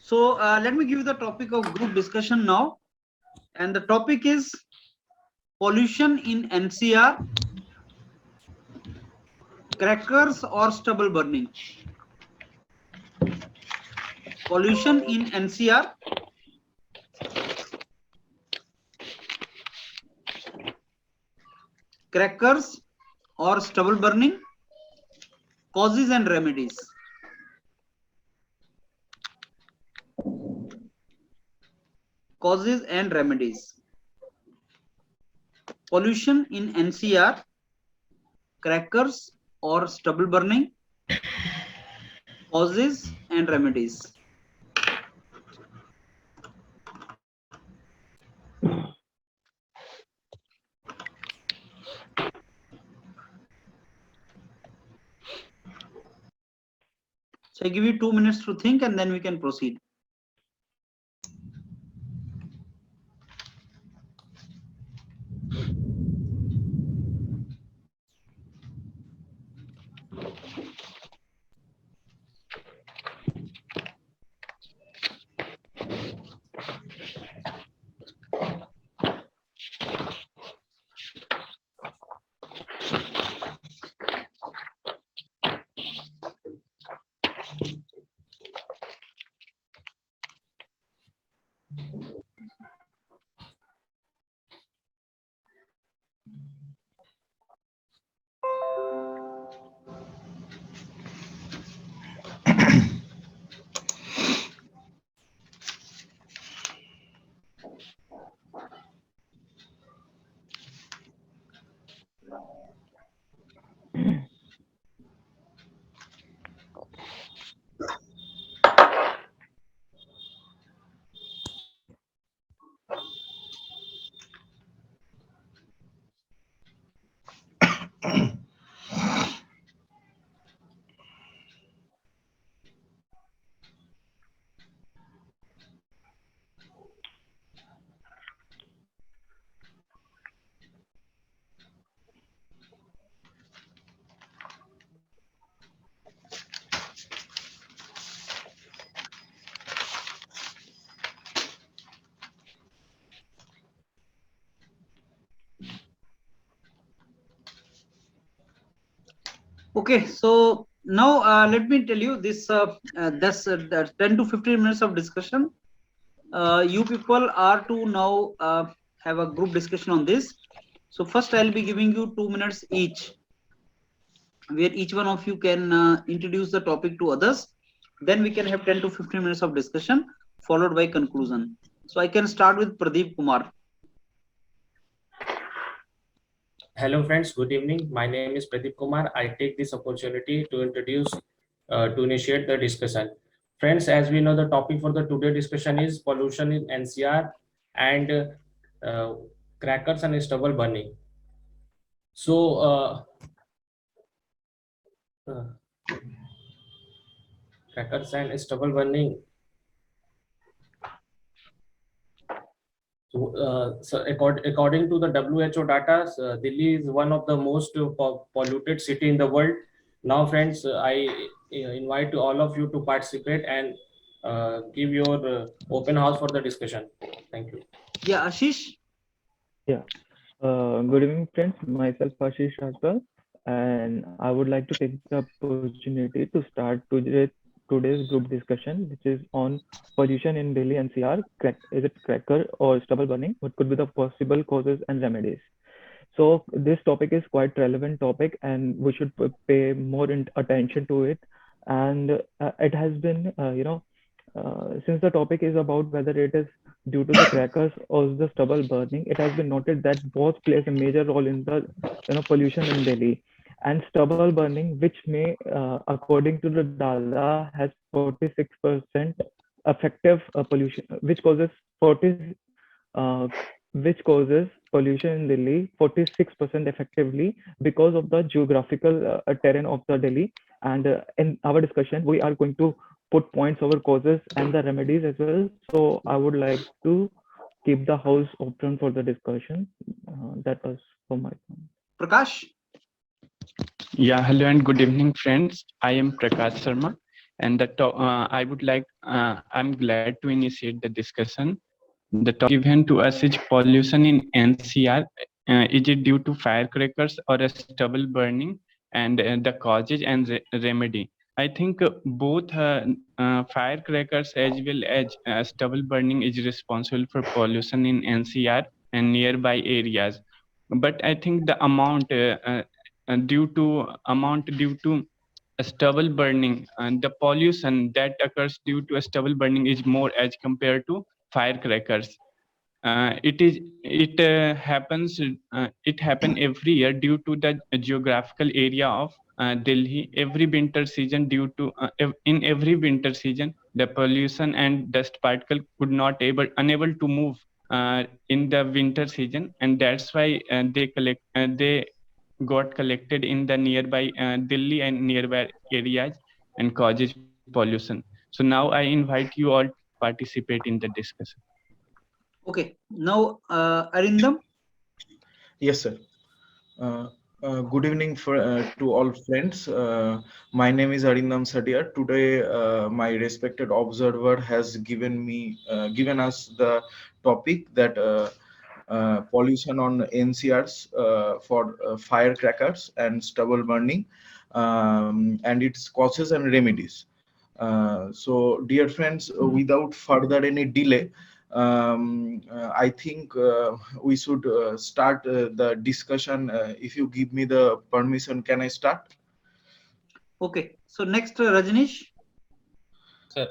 So let me give you the topic of group discussion now, and the topic is pollution in NCR, crackers or stubble burning. Pollution in NCR, crackers or stubble burning, causes and remedies. Causes and remedies. Pollution in NCR, crackers or stubble burning, causes and remedies. So I give you 2 minutes to think and then we can proceed. Okay, so now let me tell you this. That's 10 to 15 minutes of discussion. You people are to now have a group discussion on this. So first, I'll be giving you 2 minutes each, where each one of you can introduce the topic to others. Then we can have 10 to 15 minutes of discussion, followed by conclusion. So I can start with Pradeep Kumar. Hello friends, good evening. My name is Pradeep Kumar. I take this opportunity to initiate the discussion. Friends, as we know, the topic for the today discussion is pollution in NCR and crackers and stubble burning. So, crackers and stubble burning. So according to the WHO data, Delhi is one of the most polluted city in the world. Now, friends, I invite all of you to participate and give your open house for the discussion. Thank you. Yeah, Ashish. Yeah. Good evening, friends. Myself, Ashish Rajpal, and I would like to take the opportunity to start today's group discussion, which is on pollution in Delhi NCR. Is it cracker or stubble burning? What could be the possible causes and remedies? So this topic is quite relevant topic, and we should pay more attention to it. And it has been, since the topic is about whether it is due to the crackers or the stubble burning, it has been noted that both plays a major role in the pollution in Delhi. And stubble burning, which may, according to the data, has 46% effective pollution, uh, which causes pollution in Delhi 46% effectively because of the geographical terrain of the Delhi. And in our discussion, we are going to put points over causes and the remedies as well. So I would like to keep the house open for the discussion. That was for my point. Prakash. Yeah, hello and good evening, friends. I am Prakash Sharma, And I'm glad to initiate the discussion. The topic given to us is pollution in NCR. Is it due to firecrackers or a stubble burning, and the causes and remedy? I think both firecrackers as well as stubble burning is responsible for pollution in NCR and nearby areas. But I think the amount due to stubble burning and the pollution that occurs due to stubble burning is more as compared to firecrackers. It happen every year due to the geographical area of Delhi. Every winter season, in every winter season, the pollution and dust particle could not unable to move in the winter season, and that's why they got collected in the nearby Delhi and nearby areas and causes pollution. So now I invite you all to participate in the discussion. Okay, now Arindam. Yes, sir. Good evening to all friends. My name is Arindam Sadia. Today, my respected observer has given us the topic that pollution on NCRs for firecrackers and stubble burning, and its causes and remedies. So, dear friends, without further any delay, I think we should start the discussion. If you give me the permission, can I start? Okay, so next Rajneesh. Sir.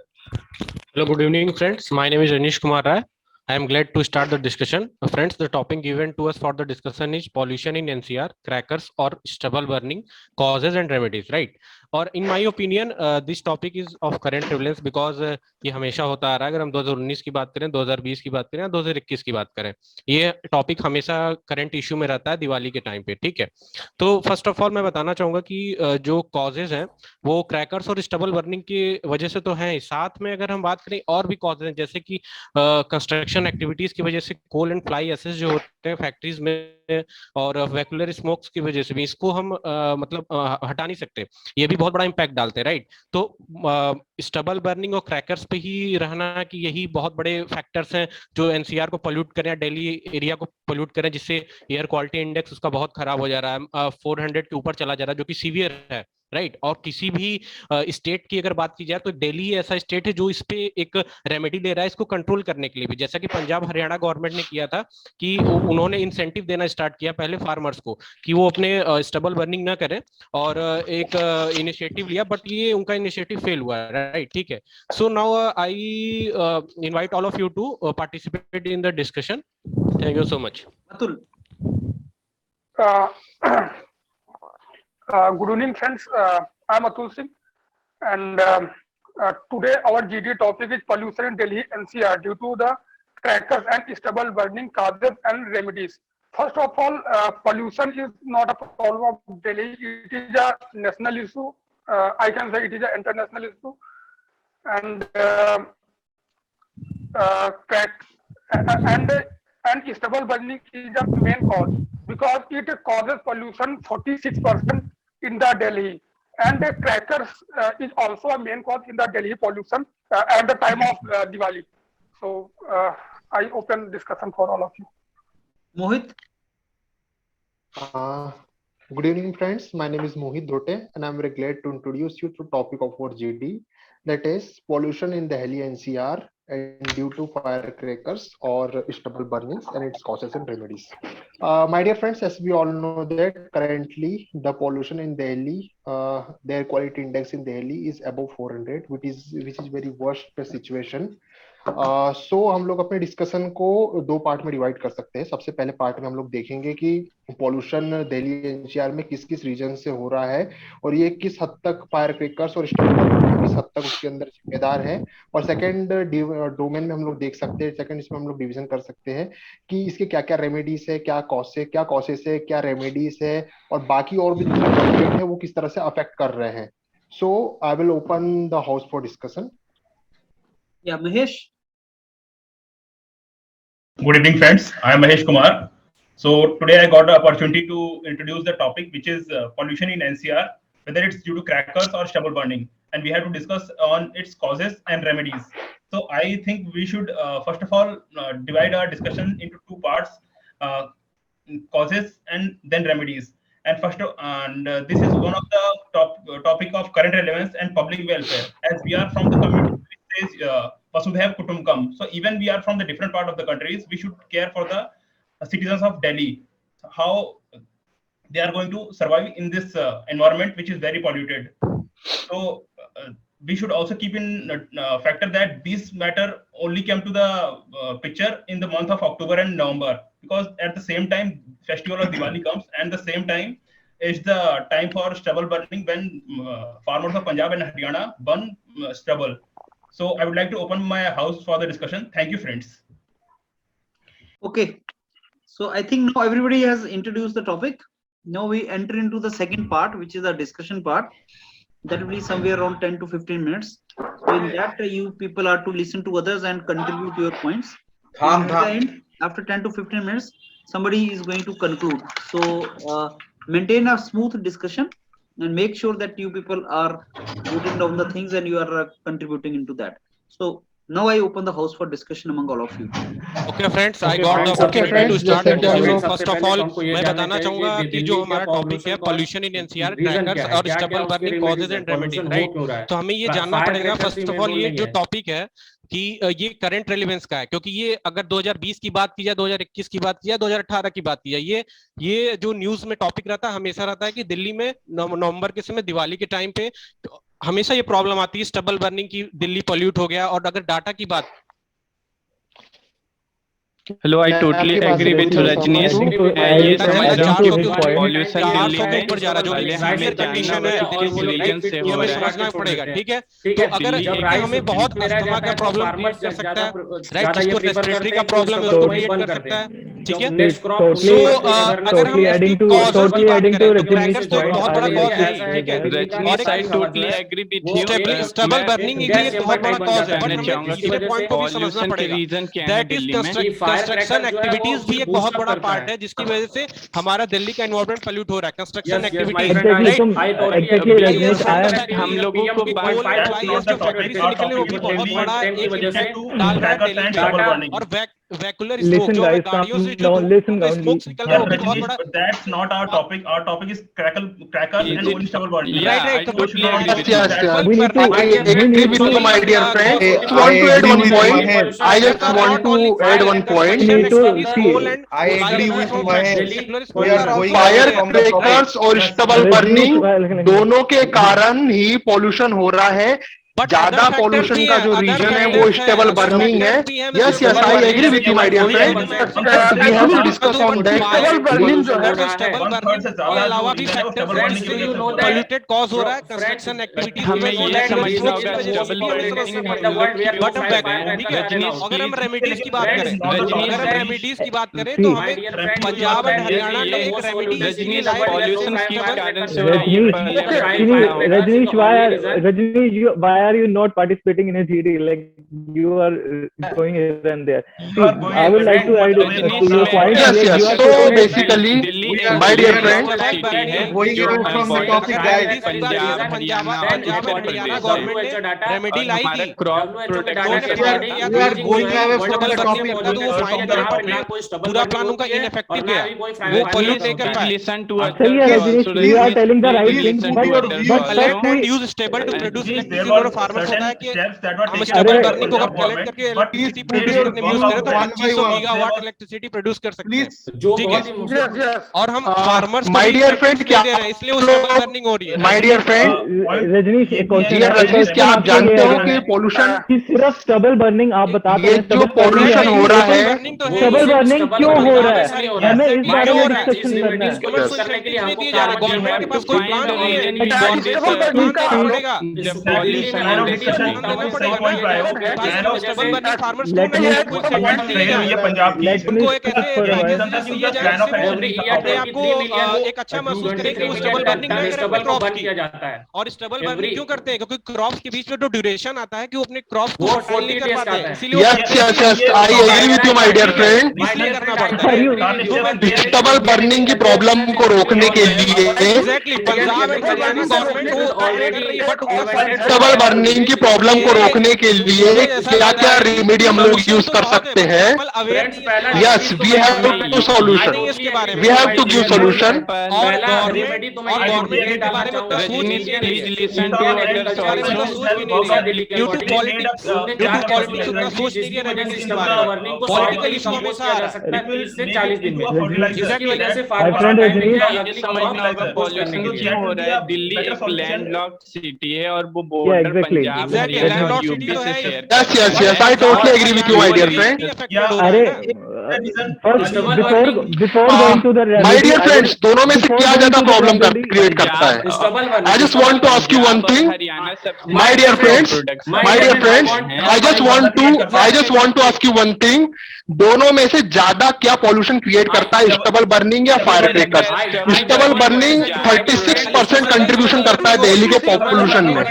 Hello, good evening, friends. My name is Rajneesh Kumar Rai. I am glad to start the discussion. Friends, the topic given to us for the discussion is pollution in NCR, crackers or stubble burning, causes and remedies, right? और in my opinion, this topic is of current prevalence because ये हमेशा होता आ रहा है. अगर हम 2019 की बात करें, 2020 की बात करें या 2021 की बात करें, ये टॉपिक हमेशा करंट इश्यू में रहता है दिवाली के टाइम पे, ठीक है. तो फर्स्ट ऑफ ऑल मैं बताना चाहूंगा कि जो कॉजेज हैं वो क्रैकर्स और स्टबल बर्निंग की वजह से तो हैं. साथ में अगर हम बात करें और भी कॉजेज हैं, जैसे कि कंस्ट्रक्शन एक्टिविटीज की वजह से कोल एंड फ्लाई एसेस जो होते हैं फैक्ट्रीज में और वेहिकुलर स्मोक्स की वजह से भी इसको हम मतलब हटा नहीं सकते. ये भी बहुत बड़ा इम्पैक्ट डालते हैं, राइट. तो स्टबल बर्निंग और क्रैकर्स पे ही रहना कि यही बहुत बड़े फैक्टर्स हैं जो एनसीआर को पोल्यूट करें, दिल्ली एरिया को पोल्यूट करें, जिससे एयर क्वालिटी इंडेक्स उसका बहुत खराब हो जा रहा है, 400 के ऊपर चला जा रहा है, जो कि सीवियर है, राइट. और किसी भी स्टेट की अगर बात की जाए तो दिल्ली ऐसा स्टेट है जो इस पे एक रेमेडी ले रहा है इसको कंट्रोल करने के लिए भी, जैसा कि पंजाब हरियाणा गवर्नमेंट ने किया था कि उन्होंने इंसेंटिव देना स्टार्ट किया पहले फार्मर्स को कि वो अपने स्टबल बर्निंग ना करें और एक इनिशिएटिव लिया, बट ये उनका इनिशिएटिव फेल हुआ, राइट. ठीक है. So now I invite all of you to participate in the discussion. Thank you so much. Atul. Good evening, friends. I'm Atul Singh, and today our GD topic is pollution in Delhi NCR due to the crackers and stubble burning, causes and remedies. First of all, pollution is not a problem of Delhi; it is a national issue. I can say it is an international issue, and and stubble burning is the main cause because it causes pollution 46% in the Delhi, and the crackers is also a main cause in the Delhi pollution at the time of Diwali. So I open discussion for all of you. Mohit. Good evening, friends. My name is Mohit Dote, and I'm very glad to introduce you to topic of our GD, that is pollution in Delhi NCR and due to firecrackers or stubble burnings and its causes and remedies. My dear friends, as we all know that currently the pollution in Delhi, the air quality index in Delhi is above 400, which is very worst situation. सो हम लोग अपने discussion को दो part में divide कर सकते हैं. सबसे पहले पार्ट में हम लोग देखेंगे कि पॉल्यूशन दिल्ली एनसीआर में किस किस रीजन से हो रहा है और ये किस हद तक फायर क्रैकर्स और स्टबल किस हद तक उसके अंदर जिम्मेदार है. और सेकंड डोमेन में हम लोग देख सकते हैं, सेकंड इसमें हम लोग डिवीजन कर सकते हैं कि इसके क्या क्या रेमेडीज है, क्या कॉसेस है, क्या रेमेडीज है और बाकी और भी है वो किस तरह से अफेक्ट कर रहे हैं. So I will open the house for discussion. Yeah, Mahesh. Good evening, friends. I am Mahesh Kumar. So today I got the opportunity to introduce the topic, which is pollution in NCR, whether it's due to crackers or stubble burning. and we have to discuss on its causes and remedies. So I think we should first of all divide our discussion into two parts: uh, causes and then remedies. And this is one of the topic of current relevance and public welfare. As we are from the community which says Vasudhaiv Kutumbakam, so even we are from the different part of the countries, we should care for the citizens of Delhi, how they are going to survive in this environment which is very polluted. So we should also keep in factor that this matter only came to the picture in the month of October and November, because at the same time festival of Diwali comes, and the same time is the time for stubble burning when farmers of Punjab and Haryana burn stubble. So I would like to open my house for the discussion. Thank you, friends. Okay, so I think now everybody has introduced the topic. Now we enter into the second part, which is the discussion part. That will be somewhere around 10 to 15 minutes. So in that, you people are to listen to others and contribute your points. At the end, after 10 to 15 minutes, somebody is going to conclude. So maintain a smooth discussion and make sure that you people are putting down the things and you are contributing into that. So now I open the house for discussion among all of you. Okay friends, I got the opportunity to start the discussion. First of all, मैं बताना चाहूंगा कि जो हमारा topic है pollution in NCR, crackers और stubble burning causes and remedies, right? तो हमें ये जानना पड़ेगा फर्स्ट ऑफ ऑल ये जो टॉपिक है कि ये करंट रेलेवेंस का है, क्योंकि ये अगर 2020 की बात की जाए, 2021 की बात की जाए, 2018 की बात की जाए, ये जो न्यूज में टॉपिक रहता है हमेशा रहता है कि दिल्ली में नवंबर के समय दिवाली के टाइम पे हमेशा ये प्रॉब्लम आती है स्टबल बर्निंग की, दिल्ली पॉल्यूट हो गया। और अगर डाटा की बात, hello, I totally agree with Rajneesh. ये समझ रहा हूं कि पॉल्यूशन दिल्ली में ऊपर जा रहा है, जो सीवियर कंडीशन है रिलीजन से हो हमें रहा समझना है। पड़ेगा, ठीक है? तो अगर हमें बहुत अस्थमा का प्रॉब्लम क्रिएट कर सकता है, राइट, जिसको रेस्पिरेटरी का प्रॉब्लम है उसको क्रिएट कर सकता है, ठीक है? सो अगर हम इसकी कॉजेस की बात करें तो क्रैकर्स तो बहुत बड़ा कॉज है, ठीक है? Rajneesh, I totally agree with you. Stubble burning एक बहुत बड़ा कॉज है, बट हमें दूसरे पॉइंट को भी समझना पड़ेगा। रीजन क्या है दैट इज कंस्ट्रक्शन एक्टिविटीज भी एक बहुत बड़ा पार्ट है जिसकी वजह से हमारा दिल्ली का एनवायरनमेंट पॉल्यूट हो रहा है। कंस्ट्रक्शन एक्टिविटीज, हम लोगों को निकलने वो भी बहुत बड़ा एक डाल रहा है दिल्ली और वैक्यूलर स्मोक जो गाड़ियों से जो स्मोक्स निकल रहा है वो बहुत बड़ा। That's not our topic. Our topic is crackers and only stubble burning. Right. We need to agree with you, my dear friend. I want to add one point. I just want to add one point. I agree with Mahesh. We are going fire crackers और stubble burning दोनों के कारण ही pollution हो रहा है। ज्यादा pollution का जो रीजन है वो स्टेबल बर्निंग है। Yes yes, I agree with you my dear friend. We have to discuss on that. Stubble burning जो है, स्टेबल बर्निंग के अलावा भी फैक्टर्स जिससे पॉल्यूटेड कॉज हो रहा है, कंस्ट्रक्शन एक्टिविटीज हमें ये समझना होगा स्टबल बर्निंग बट हम ठीक है। अगर हम रेमेडीज की बात करें, अगर हम रेमेडीज की बात करें तो हमें पंजाब एंड हरियाणा ने एक रेमेडी रजनीश पॉल्यूशन की कारण से हो रही है। Rajneesh, why are you not participating in a GD? Like you are going here and there. See, I would like to add to your point. Yes. So basically, my dear friend, going away from the topic, guys. Punjab Haryana government ने remedy लाई थी। We are going away from the topic. पूरा plan उनका ineffective गया, वो pollute नहीं कर पाए। Listen to us. सही है Rajneesh, you are telling the right thing, but collect and use stubble to produce electricity और फार्मर्स होता है कि हम स्टेबल बर्निंग को कलेक्ट करके इलेक्ट्रिसिटी प्रोड्यूस करने में यूज करें तो 2500 गीगावाट इलेक्ट्रिसिटी प्रोड्यूस कर सकते हैं, ठीक है? और हम फार्मर्स माय डियर फ्रेंड, क्या दे रहे हैं, इसलिए वो स्टेबल बर्निंग हो रही है। माय डियर फ्रेंड Rajneesh, एक क्वेश्चन है। रजनीश, क्या आप जानते हो कि पॉल्यूशन कि सिर्फ स्टबल बर्निंग आप बताते ये हैं, जो पॉल्यूशन हो रहा है, स्टबल बर्निंग क्यों हो रहा है, हमें इस बारे में डिस्कशन करना है। करने के लिए हमको गवर्नमेंट के पास कोई प्लान नहीं है। जब pollution line of already discussion spoken आप करना सही पड़ेगा point पे आए हो ना, line of stubble burning farmers Let को me- नहीं कोई support support रहे हो नहीं ये है। पंजाब की Let me उनको एक speak ऐसे for a while. रीजन था कि उनका दिया plan of जाए action जिससे नहीं वो था अपने आप को एक अच्छा महसूस करे कि वो स्टबल बर्निंग न करे, अपने क्रॉप्स की। किया जाता है और स्टबल बर्निंग क्यों करते हैं? क्योंकि क्रॉप्स के बीच में जो ड्यूरेशन आता है कि वो अपने क्रॉप्स को वो फर्टाइल 40 नहीं कर days पाते का हैं, आता है। इसीलिए वो Yes, करते हैं yes, कि yes. I agree with you, my dear friend. इसलिए करना पड़ता है। स्टबल बर्निंग की प्रॉब्लम को रोकने के लिए exactly Punjab and Haryana government वो कर रही है, बट स्टबल बर्निंग की प्रॉब्लम को रोकने के लिए क्या क्या रेमेडी हम लोग यूज कर सकते हैं? Yes, we have to solution. इसके बारे में We have to give solution. और गवर्नमेंट के बारे में उतना सोच भी नहीं रही है। listen to others इस बारे में उतना also. सोच भी नहीं रही है। ड्यू टू पॉलिटिक्स उतना सोच नहीं रही है रेमेडीज के बारे में। पॉलिटिकल इशू हमेशा आ रहा है। 30 से 40 दिन में Exactly. वजह से समझना होगा पॉल्यूशन क्यों हो रहा है। दिल्ली एक लैंडलॉक्ड सिटी है और वो border exactly. Punjab Exactly. Haryana और Landlocked यूपी city तो से है ही। Share Yes, yes, yes. I totally agree with you, my dear friend. अरे first before going to the remedy, My dear I friends, would- दोनों में से before क्या going ज्यादा to the problem remedy, create करता है? I just want to ask you one thing. Haryana सब My dear friends, I just want to ask you one thing. दोनों में से ज्यादा क्या पॉल्यूशन क्रिएट करता है, स्टबल बर्निंग या fire crackers? Stubble burning 36% contribution करता है दिल्ली के पॉल्यूशन में।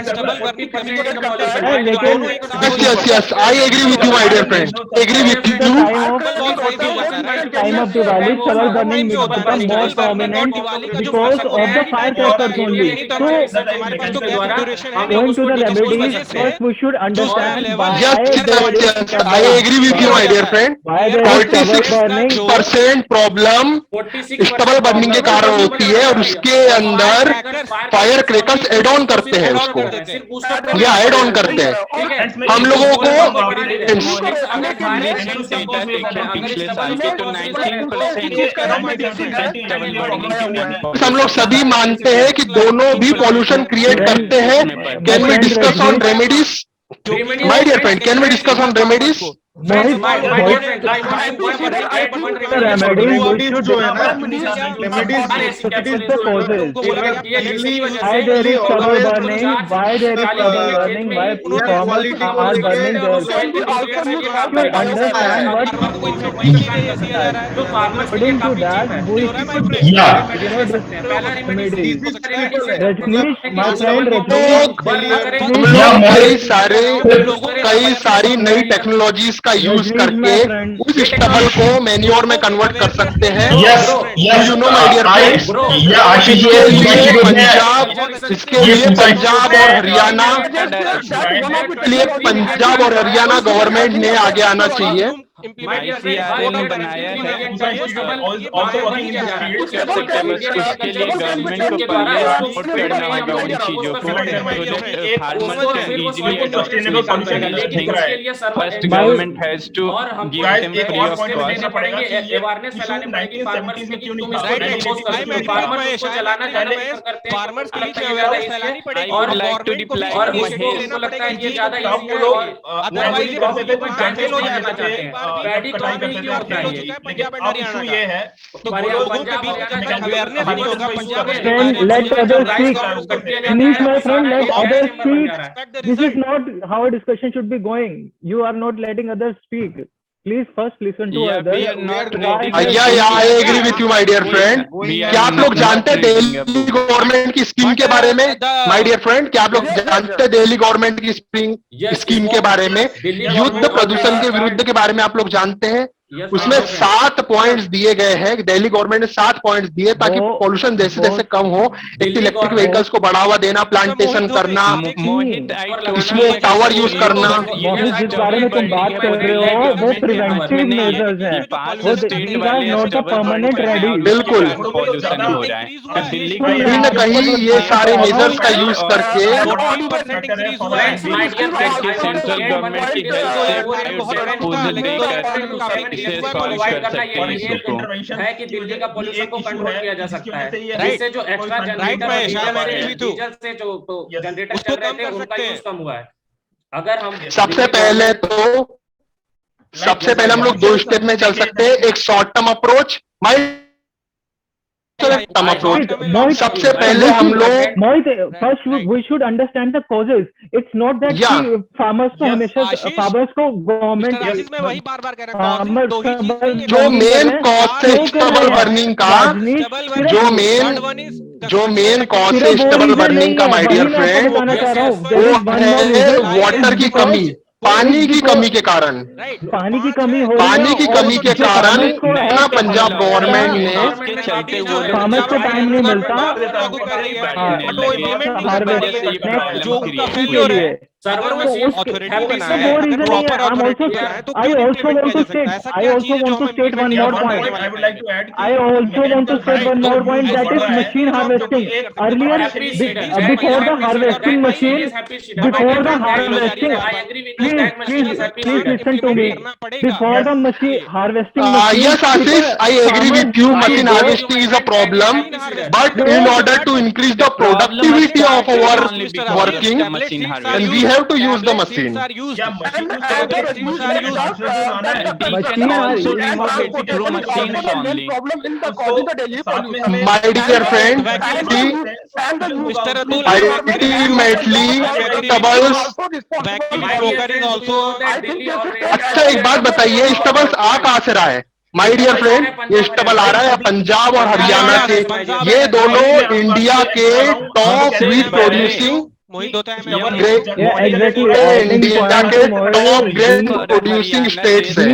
Yes, yes, yes. I agree with you, my dear friend. Agree with you. time of Diwali, stubble burning will become more prominent because of the firecrackers only. So, going to the remedies, first we should understand why Yes, yes, yes. I agree with you, my dear friend. why there is stubble burning. 46% problem stubble burning के कारण होती है और उसके अंदर fire crackers add on करते हैं उसको, या एड ऑन करते हैं हम लोगों को। पिछले साल के तो 19% हम लोग सभी मानते हैं कि दोनों भी पॉल्यूशन क्रिएट करते हैं। Can we discuss on remedies? My dear friend, can we discuss on remedies? Remedies जो है ना, Why there is stubble burning? Why there is stubble burning? Why farmers are burning their? You understand what? According to that, we Rajneesh, my friend Rajneesh, कई सारी नई technologies का use करके उस stubble को मैन्योर में कन्वर्ट कर सकते हैं। You know my dear friends, इसके लिए पंजाब और हरियाणा गवर्नमेंट ने आगे आना चाहिए। ICRA ने बनाया है, उसके लिए गवर्नमेंट को पहले सपोर्ट करना होगा उन चीजों को, farmers can easily adopt this things. First government has to give them free of cost. Farmers के बीच अवेयरनेस फैलानी पड़ेगी I would और like to गवर्नमेंट को भी reply इसको देना पड़ेगा कि ये अदरवाइज ये कैंसिल हो जाना चाहते हैं। पैडी तो हमें ही होता है, पंजाब एंड हरियाणा ये है तो लोगों के बीच में अवेयरनेस नहीं होगा Punjab Friend, let others speak. Please, my friend, let others speak. This is not how a discussion should be going. You are not letting others speak. Please first listen to Yeah, others. we are not ready. I agree with you, my dear friend. क्या आप लोग जानते हैं Delhi government की scheme के बारे में? My dear friend, क्या आप लोग जानते हैं दिल्ली गवर्नमेंट की स्कीम के बारे में? युद्ध प्रदूषण के विरुद्ध के बारे में आप लोग जानते हैं? उसमें 7 पॉइंट्स दिए गए हैं। दिल्ली गवर्नमेंट ने 7 पॉइंट्स दिए ताकि पॉल्यूशन जैसे जैसे कम हो। एक इलेक्ट्रिक व्हीकल्स को बढ़ावा देना, प्लांटेशन करना, स्मोक टावर यूज करना। जिस बारे में तुम बात कर रहे हो वो प्रिवेंटिव मेजर्स हैं, वो नॉट द परमानेंट रेडी। बिल्कुल, पॉल्यूशन हो रहा है दिल्ली कहीं न कहीं ये सारे मेजर्स का यूज करके सेंट्रल गवर्नमेंट की हेल्प से इसे सॉल्व कर सकते हैं इशू को। है कि दिल्ली का पॉल्यूशन को कंट्रोल किया जा सकता है। इससे जो एक्स्ट्रा राइट में डीजल से जो जनरेटर चल रहे थे उनका यूज कम हुआ है। अगर हम सबसे पहले हम लोग 2 स्टेप में चल सकते हैं। एक short term approach, term approach. सबसे पहले हम लोग first we should understand the causes. It's not that कि फार्मर्स को हमेशा फार्मर्स को गवर्नमेंट मैं वही बार-बार कह रहा हूं, दो ही चीज नहीं है। जो मेन कॉज है स्टेबल बर्निंग का, जो मेन कॉज है स्टेबल बर्निंग का माय डियर फ्रेंड, वो है वाटर की कमी, पानी की कमी के कारण। पानी की कमी हो पानी की कमी के कारण ना पंजाब गवर्नमेंट ने फार्मर्स को टाइम नहीं मिलता machine harvesting earlier before the harvesting machine, before the harvesting, please listen to me. Before the machine harvesting machine, yes Ashish, I agree with you, machine harvesting is a problem, but in order to increase the productivity of our working, and we have to use the machine. My dear friend, ultimately stubbles। अच्छा एक बात बताइए, stubbles आ कहाँ से रहा है my dear friend? ये stubble आ रहा है पंजाब और हरियाणा से। ये दोनों इंडिया के टॉप वीट प्रोड्यूसिंग इंडिया के टॉप ग्रेन प्रोड्यूसिंग स्टेट्स हैं।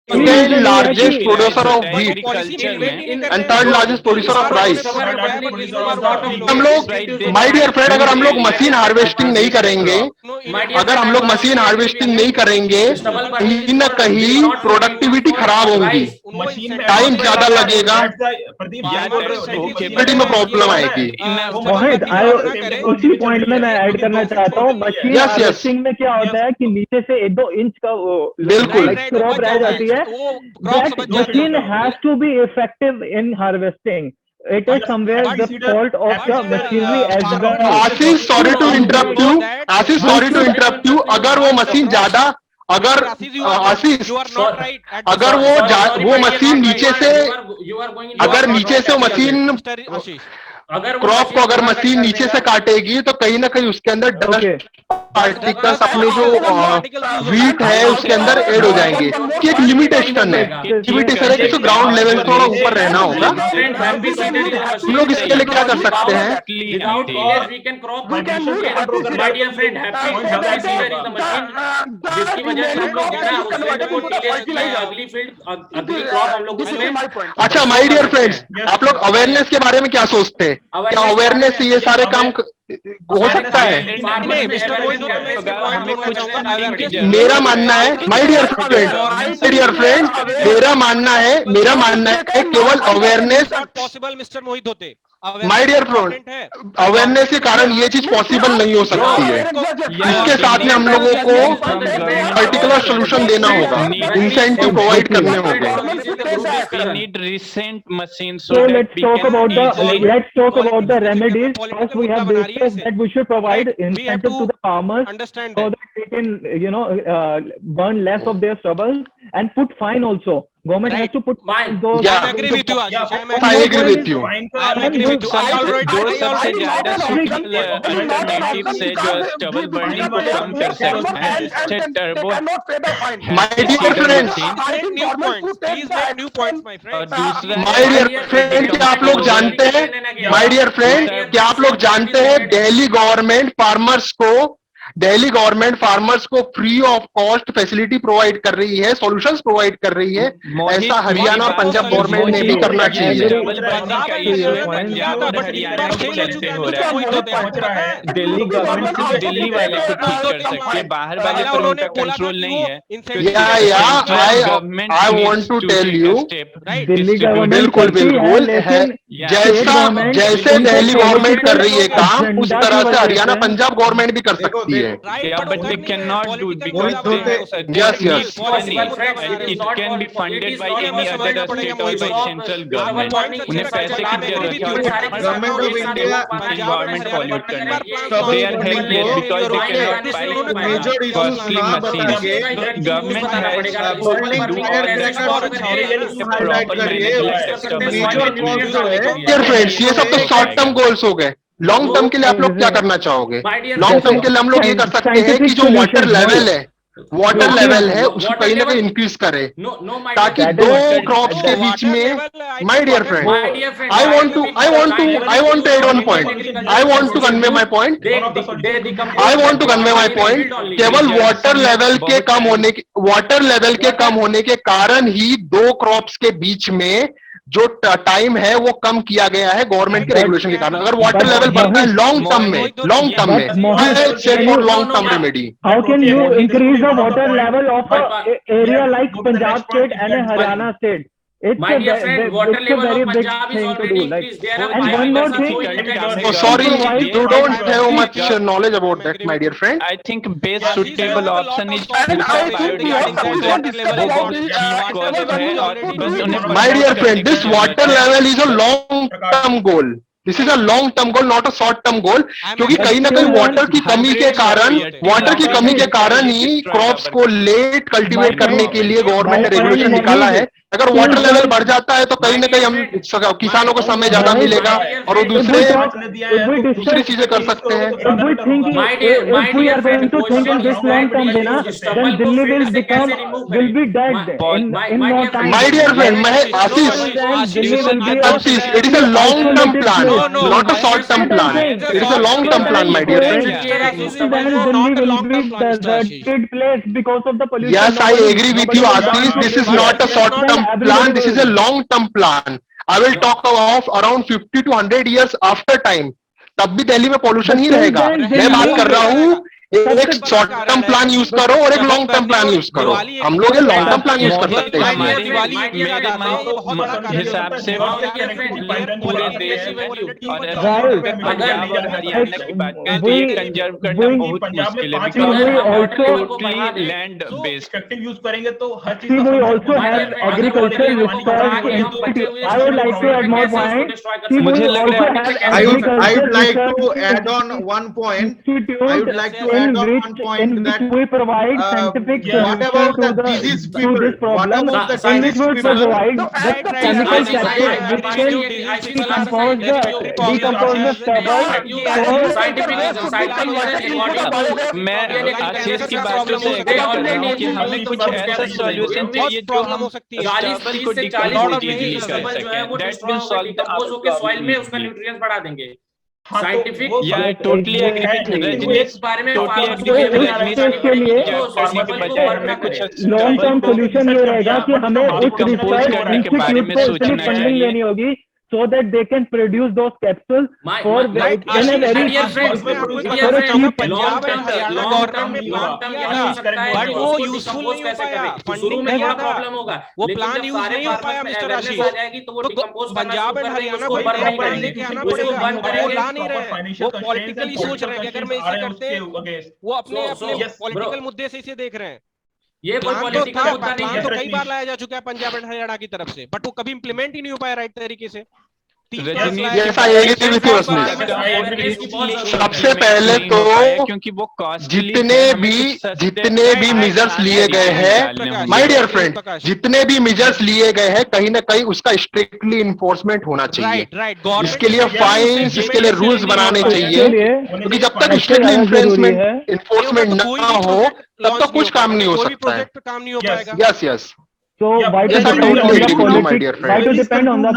Second largest producer of wheat and third largest producer of rice। हम लोग माय डियर फ्रेंड, अगर हम लोग मशीन हार्वेस्टिंग नहीं करेंगे, अगर हम लोग मशीन हार्वेस्टिंग नहीं करेंगे, कहीं ना कहीं प्रोडक्टिविटी खराब होगी, टाइम ज्यादा लगेगा, प्रोडक्टिविटी में प्रॉब्लम आएगी। उसी पॉइंट में मैं ऐड करना चाहता हूँ, मशीन हार्वेस्टिंग में क्या होता है कि नीचे से 1-2 इंच का बिल्कुल क्रॉप रह जाती है। That machine has to be effective in harvesting. It is somewhere the fault of the machinery as well. Ashish sorry to interrupt you, Ashish sorry to interrupt you. अगर वो मशीन ज्यादा, अगर आशीष अगर वो मशीन नीचे से, अगर नीचे से वो मशीन क्रॉप को अगर मशीन नीचे से काटेगी तो कहीं ना कहीं उसके अंदर डस्ट पार्टिकल्स अपने जो वीट है उसके अंदर ऐड हो जाएंगे। कि एक लिमिटेशन है, लिमिटेशन है कि तो ग्राउंड लेवल थोड़ा ऊपर रहना होगा। हम लोग इसके लिए क्या कर सकते हैं? अच्छा माय डियर फ्रेंड्स, आप लोग अवेयरनेस के बारे में क्या सोचते हैं? क्या अवेयरनेस से ये सारे काम हो सकता है? मेरा मानना है माय डियर फ्रेंड, मेरा मानना है केवल अवेयरनेस पॉसिबल मिस्टर मोहित होते। माय डियर फ्रेंड, अवेयरनेस के कारण ये चीज पॉसिबल नहीं हो सकती है। इसके साथ में हम लोगों को पर्टिकुलर सोल्यूशन देना होगा, इंसेंटिव प्रोवाइड करने होंगे। So let's talk about the remedies. First, we have discussed that we should provide incentive to the farmers so that they can, burn less of their stubble and put fine also. Government has to put those. Yeah. I agree with you, Ashish. I agree with you. I agree with you. जो सबसे ज्यादा alternative से जो stubble burning को कम कर सकते हैं, जिससे turbo My dear friends, Please make new points, my friend. My dear friend, क्या आप लोग जानते हैं, माय डियर फ्रेंड, क्या आप लोग जानते हैं दिल्ली गवर्नमेंट फार्मर्स को free of cost facility provide कर रही है, सॉल्यूशंस प्रोवाइड कर रही है। ऐसा हरियाणा और पंजाब गवर्नमेंट ने भी करना चाहिए। दिल्ली गवर्नमेंट सिर्फ दिल्ली वाले को ठीक कर सकती है, बाहर वाले पर उनका कंट्रोल नहीं है। I want to tell you, Delhi government बिल्कुल है, जैसे दिल्ली गवर्नमेंट कर रही है काम, उस तरह से हरियाणा पंजाब गवर्नमेंट भी कर सकती है। है। Yeah, but they cannot do because Mohit Dhote, Yes, they yes. need funding. And it can be funded by any other state or by central government. उन्हें पैसे की जरूरत है। Government of India environment pollute करने। trouble They are helpless because they cannot buy major issues costly ना बता machines. के Government has to burning do all this highlight proper करिए management of major cause जो है डियर फ्रेंड्स, ये सब तो शॉर्ट टर्म गोल्स हो गए। लॉन्ग टर्म के लिए आप लोग क्या करना चाहोगे? लॉन्ग टर्म के लिए हम लोग ये कर सकते हैं कि जो वाटर लेवल है उसको कहीं ना कहीं इंक्रीज करे, ताकि दो क्रॉप्स के बीच में, my dear friend, I want to add one point, I want to convey my point, केवल वाटर लेवल के कम होने के कारण ही दो क्रॉप्स के बीच में जो टाइम है वो कम किया गया है गवर्नमेंट के रेगुलेशन के कारण। अगर वाटर लेवल बढ़ता है लॉन्ग टर्म में long term remedy. How can you increase the water level of a area like Punjab state and a Haryana state? It's My dear friend, water it's a level very of big Punjab is thing to already do. Like, increased. There are and one more thing. Oh, sorry, you don't have much knowledge about that, my dear friend. I think best suitable option is And I think we have to discuss about it. My dear friend, this water level is a long-term goal. This is a long term goal, not a short term goal, क्योंकि कहीं ना कहीं water की कमी के कारण ही crops को late cultivate करने के लिए गवर्नमेंट ने रेगुलेशन निकाला है। अगर वाटर लेवल बढ़ जाता है तो कहीं ना कहीं हम किसानों को समय ज्यादा मिलेगा और वो दूसरी चीजें कर सकते हैं। माय डियर फ्रेंड, मैं Ashish, it is a long term plan, not a short term plan. It is a long term plan, my dear friend. Yes, I agree with you, Ashish. This is not a short term plan. This is a long term plan. I will talk of around 50 to 100 years after time. तब भी दिल्ली में pollution ही रहेगा। मैं बात कर रहा हूँ एक शॉर्ट टर्म प्लान यूज करो और एक लॉन्ग टर्म प्लान यूज करो। हम लोग ये लॉन्ग टर्म प्लान यूज कर सकते हैं। हिसाब से पूरे देश में पंजाब और हरियाणा की बात करें तो ये कंजर्व करना बहुत मुश्किल है, टोटली लैंड बेस्ड यूज करेंगे तो हर चीज मुझे लग रहा है। I would like to add on one point. I would like to add on one point that we provide scientific what about the disease people? What about the disease people? chemical capsule which can decompose the मैं आशीष की बातों से agree कर रहा हूँ कि हमें कुछ ऐसा सॉल्यूशन चाहिए जो हम स्टेबल को डिकम्पोज इजीली कर सकें। That will solve the soil में उसका न्यूट्रिएंट्स बढ़ा देंगे। Scientific totally agree with Rajneesh, बारे में लॉन्ग टर्म सोल्यूशन ये रहेगा कि हमें उस रिसर्च इंस्टीट्यूट को इतनी फंडिंग लेनी होगी so that they can produce those capsules for in a very but वो यूजफुल नहीं हो पाया, फंडिंग नहीं आता, वो प्लान यूज नहीं हो पाया मिस्टर आशीष। तो पंजाब एंड हरियाणा को प्लान लेके आना पड़ेगा, वो ला नहीं रहे, वो पॉलिटिकली सोच रहे हैं कि अगर मैं इसे करते वो अपने पॉलिटिकल मुद्दे से इसे देख रहे हैं। ये प्लान तो था, प्लान तो कई बार लाया जा चुका है पंजाब एंड हरियाणा की तरफ से, बट वो कभी इंप्लीमेंट ही नहीं हो पाया राइट तरीके से। सबसे पहले तो जितने भी मेजर्स लिए गए हैं, माय डियर फ्रेंड, जितने भी मेजर्स लिए गए हैं कहीं ना कहीं उसका स्ट्रिक्टली इन्फोर्समेंट होना चाहिए। इसके लिए फाइन्स, इसके लिए रूल्स बनाने चाहिए, क्योंकि जब तक स्ट्रिक्टली इन्फोर्समेंट ना हो तब तक कुछ काम नहीं हो सकता है। Yes yes. So why to depend on the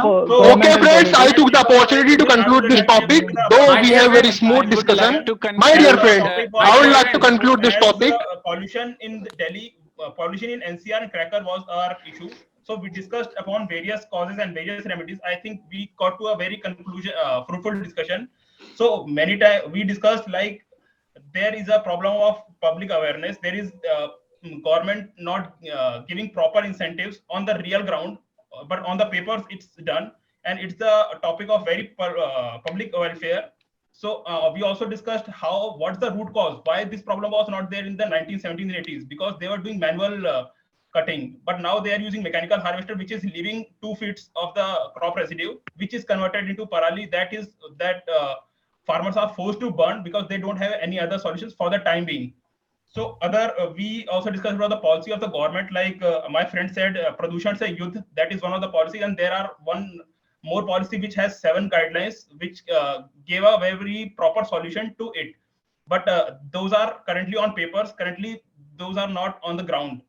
Okay friends, I took the opportunity to conclude this topic, though we have very smooth discussion. My dear friend, I would like to conclude this topic. Pollution in Delhi, pollution in NCR and Cracker was our issue. So we discussed upon various causes and various remedies. I think we got to a very fruitful discussion. So many times we discussed like there is a problem of public awareness. There is government not giving proper incentives on the real ground, but on the papers it's done, and it's the topic of very public welfare. So we also discussed what's the root cause, why this problem was not there in the 1970s and 80s, because they were doing manual cutting, but now they are using mechanical harvester, which is leaving 2 feet of the crop residue, which is converted into parali. That farmers are forced to burn because they don't have any other solutions for the time being. So we also discussed about the policy of the government, like my friend said, Pradushan Se Yudh, that is one of the policies, and there are one more policy which has 7 guidelines, which gave a very proper solution to it. But those are currently on papers. Currently, those are not on the ground.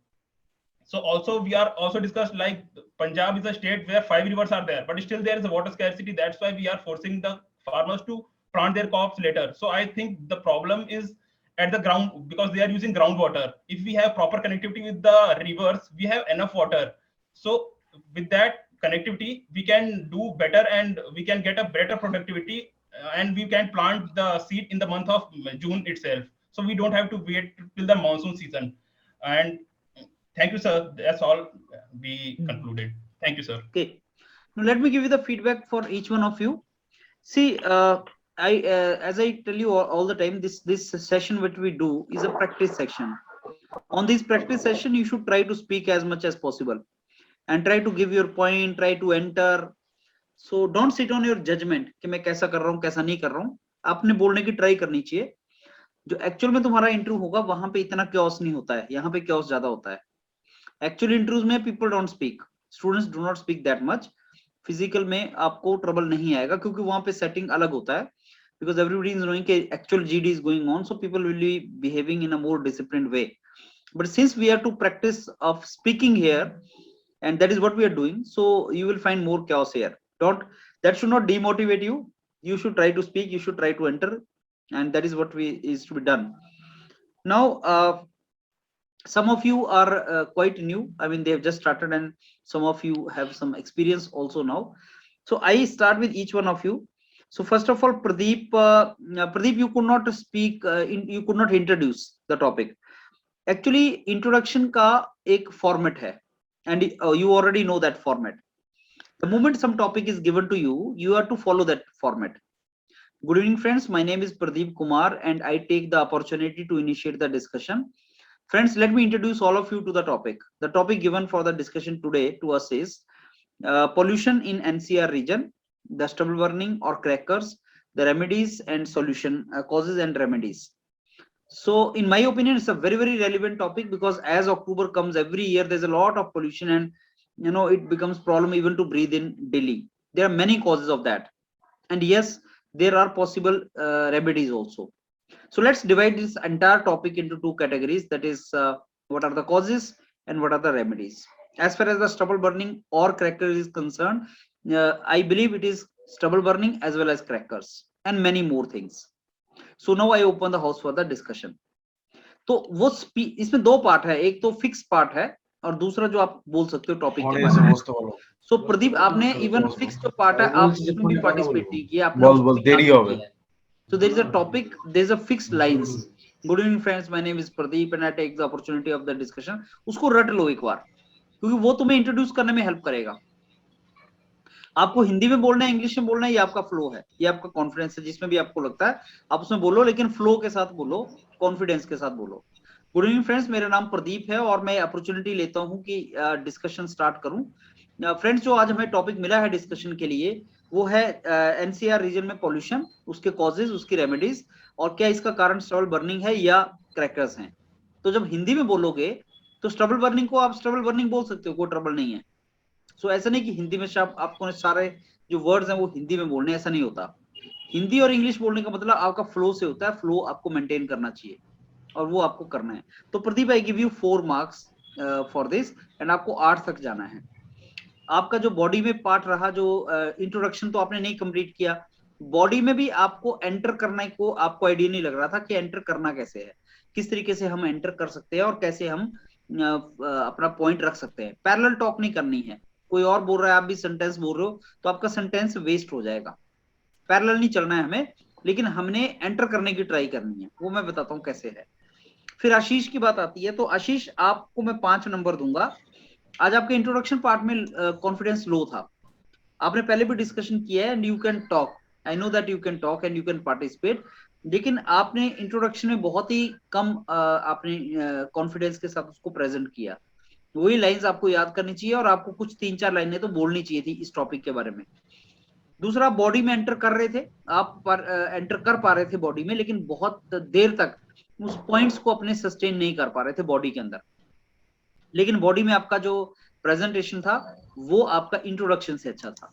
So also we are also discussed, like Punjab is a state where 5 rivers are there, but still there is a water scarcity. That's why we are forcing the farmers to plant their crops later. So I think the problem is at the ground, because they are using groundwater. If we have proper connectivity with the rivers, we have enough water. So with that connectivity, we can do better and we can get a better productivity, and we can plant the seed in the month of June itself. So we don't have to wait till the monsoon season. And thank you, sir. That's all we concluded. Thank you, sir. Okay. Now let me give you the feedback for each one of you. See, as I tell you all the time, this session which we do is a practice section. On this practice session, you should try to speak as much as possible and try to give your point, try to enter. So don't sit on your judgment कि मैं कैसा कर रहा हूँ, कैसा नहीं कर रहा हूँ. आपने बोलने की ट्राई करनी चाहिए. जो एक्चुअल में तुम्हारा इंटरव्यू होगा, वहां पे इतना chaos नहीं होता है, यहाँ पे chaos ज्यादा होता है. एक्चुअल इंटरव्यूज में people don't speak, students do not speak that much. Physical में आपको ट्रबल नहीं आएगा क्योंकि वहां पे सेटिंग अलग होता है, because everybody is knowing कि actual GD is going on, so people will be behaving in a more disciplined way. But since we have to practice of speaking here, and that is what we are doing, so you will find more chaos here. That should not demotivate you. You should try to speak, you should try to enter, and that is what is to be done. Now, some of you are quite new. I mean, they have just started, and some of you have some experience also now. So I start with each one of you. So first of all, Pradeep, you could not speak, you could not introduce the topic. Actually, introduction का एक format है, and you already know that format. The moment some topic is given to you, you have to follow that format. Good evening, friends. My name is Pradeep Kumar, and I take the opportunity to initiate the discussion. Friends, let me introduce all of you to the topic. The topic given for the discussion today to us is pollution in NCR region, the stubble burning or crackers, the remedies and solution, causes and remedies. So in my opinion, it's a very, very relevant topic, because as October comes every year, there's a lot of pollution, and you know, it becomes problem even to breathe in Delhi. There are many causes of that. And yes, there are possible remedies also. So let's divide this entire topic into 2 categories. That is, what are the causes and what are the remedies. As far as the stubble burning or crackers is concerned, I believe it is stubble burning as well as crackers and many more things. So now I open the house for the discussion. तो वो इसमें 2 part है, एक तो fix part है और दूसरा जो आप बोल सकते हो टॉपिक के बारे में. सो प्रदीप, आपने इवन फिक्स जो पार्ट है आप इसमें भी पार्टिसिपेट नहीं किया, आपने. So there is a topic, there is a fixed lines. Good evening friends, my name is Pradeep and I take the opportunity of the discussion. उसको रट लो एक बार, क्योंकि वो तुम्हें इंट्रोड्यूस करने में हेल्प करेगा. आपको हिंदी में बोलना है, इंग्लिश में बोलना है, ये आपका फ्लो है, ये आपका कॉन्फिडेंस है. जिसमें भी आपको लगता है आप उसमें बोलो, लेकिन फ्लो के साथ बोलो, कॉन्फिडेंस के साथ बोलो. गुड इवनिंग फ्रेंड्स, मेरा नाम प्रदीप है और मैं अपॉर्चुनिटी लेता हूं कि डिस्कशन स्टार्ट करूं. फ्रेंड्स, जो आज हमें टॉपिक मिला है डिस्कशन के लिए, वो है एनसीआर रीजन में पॉल्यूशन, उसके कॉजेज, उसकी रेमेडीज, और क्या इसका कारण स्टबल बर्निंग है या क्रैकर्स हैं. तो जब हिंदी में बोलोगे तो स्टबल बर्निंग को आप स्टबल बर्निंग बोल सकते हो, कोई ट्रबल नहीं है. सो ऐसा नहीं कि हिंदी में आपको सारे जो वर्ड्स हैं वो हिंदी में बोलने, ऐसा नहीं होता. हिंदी और इंग्लिश बोलने का मतलब आपका फ्लो से होता है, फ्लो आपको मेंटेन करना चाहिए और वो आपको करना है. तो प्रदीप, आई give you 4 marks for this, and आपको 8 तक जाना है. आपका जो बॉडी में पार्ट रहा, जो इंट्रोडक्शन तो आपने नहीं कंप्लीट किया, बॉडी में भी आपको एंटर करने को आपको आइडिया नहीं लग रहा था कि एंटर करना कैसे है, किस तरीके से हम एंटर कर सकते हैं और कैसे हम अपना पॉइंट रख सकते हैं. पैरेलल टॉक नहीं करनी है, कोई और बोल रहा है आप भी सेंटेंस बोल रहे हो तो आपका सेंटेंस वेस्ट हो जाएगा. पैरेलल नहीं चलना है हमें, लेकिन हमने एंटर करने की ट्राई करनी है, वो मैं बताता हूँ कैसे है. फिर आशीष की बात आती है, तो आशीष आपको मैं 5 नंबर दूंगा. आज आपके इंट्रोडक्शन पार्ट में कॉन्फिडेंस लो था, आपने पहले भी डिस्कशन किया है, and you can talk I know that you can talk and you can participate, लेकिन आपने इंट्रोडक्शन में बहुत ही कम आपने कॉन्फिडेंस के साथ उसको प्रेजेंट किया। वही लाइंस आपको याद करनी चाहिए और आपको कुछ 3-4 लाइनें तो बोलनी चाहिए थी इस टॉपिक के बारे में। दूसरा, बॉडी में एंटर कर रहे थे आप, एंटर कर पा रहे थे बॉडी में, लेकिन बहुत देर तक उस पॉइंट्स को अपने सस्टेन नहीं कर पा रहे थे बॉडी के अंदर। लेकिन बॉडी में आपका जो प्रेजेंटेशन था वो आपका इंट्रोडक्शन से अच्छा था।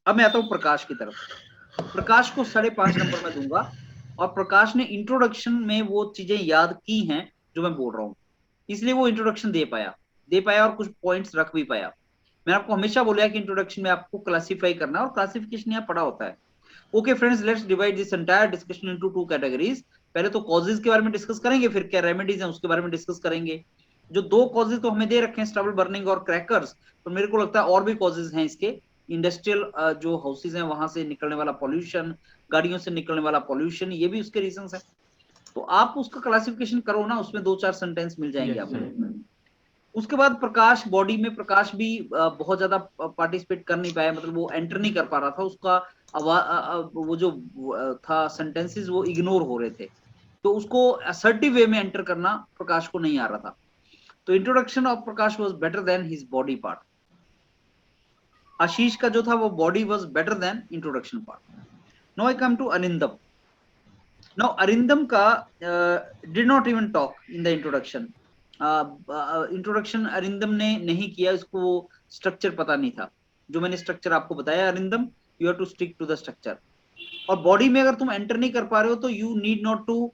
अब मैं आता हूं प्रकाश की तरफ। प्रकाश को 5.5 नंबर में दूंगा, और प्रकाश ने इंट्रोडक्शन में वो चीजें याद की हैं जो मैं बोल रहा हूँ, इसलिए वो इंट्रोडक्शन दे पाया और कुछ पॉइंट्स रख भी पाया। मैंने आपको हमेशा बोला कि इंट्रोडक्शन में आपको क्लासिफाई करना है, और क्लासिफिकेशन यहाँ पढ़ा होता है। Okay friends, let's divide this entire discussion into 2 categories. पहले तो कॉजेज के बारे में डिस्कस करेंगे, फिर क्या रेमेडीज हैं उसके बारे में डिस्कस करेंगे। जो 2 कॉजेज तो हमें दे रखे हैं, स्टबल बर्निंग और क्रैकर्स, तो मेरे को लगता है और भी कॉजेज हैं इसके। इंडस्ट्रियल जो हाउसेज हैं वहां से निकलने वाला पॉल्यूशन, गाड़ियों से निकलने वाला पॉल्यूशन, ये भी उसके रीजंस हैं। तो आप उसका क्लासिफिकेशन करो ना, उसमें 2-4 सेंटेंस मिल जाएंगे आपको। उसके बाद प्रकाश, बॉडी में प्रकाश भी बहुत ज्यादा पार्टिसिपेट कर नहीं पाया, मतलब वो एंटर नहीं कर पा रहा था, उसका वो जो था सेंटेंसेस वो इग्नोर हो रहे थे, तो उसको असर्टिव वे में एंटर करना प्रकाश को नहीं आ रहा था। तो introduction of Prakash was better than his body part. Ashish का जो था वो body was better than introduction part. Now I come to Arindam. Now Arindam का did not even talk in the introduction. Introduction Arindam ने नहीं किया, इसको स्ट्रक्चर पता नहीं था। जो मैंने स्ट्रक्चर आपको बताया, Arindam you have to stick to the structure. और बॉडी में अगर तुम एंटर नहीं कर पा रहे हो तो you need not to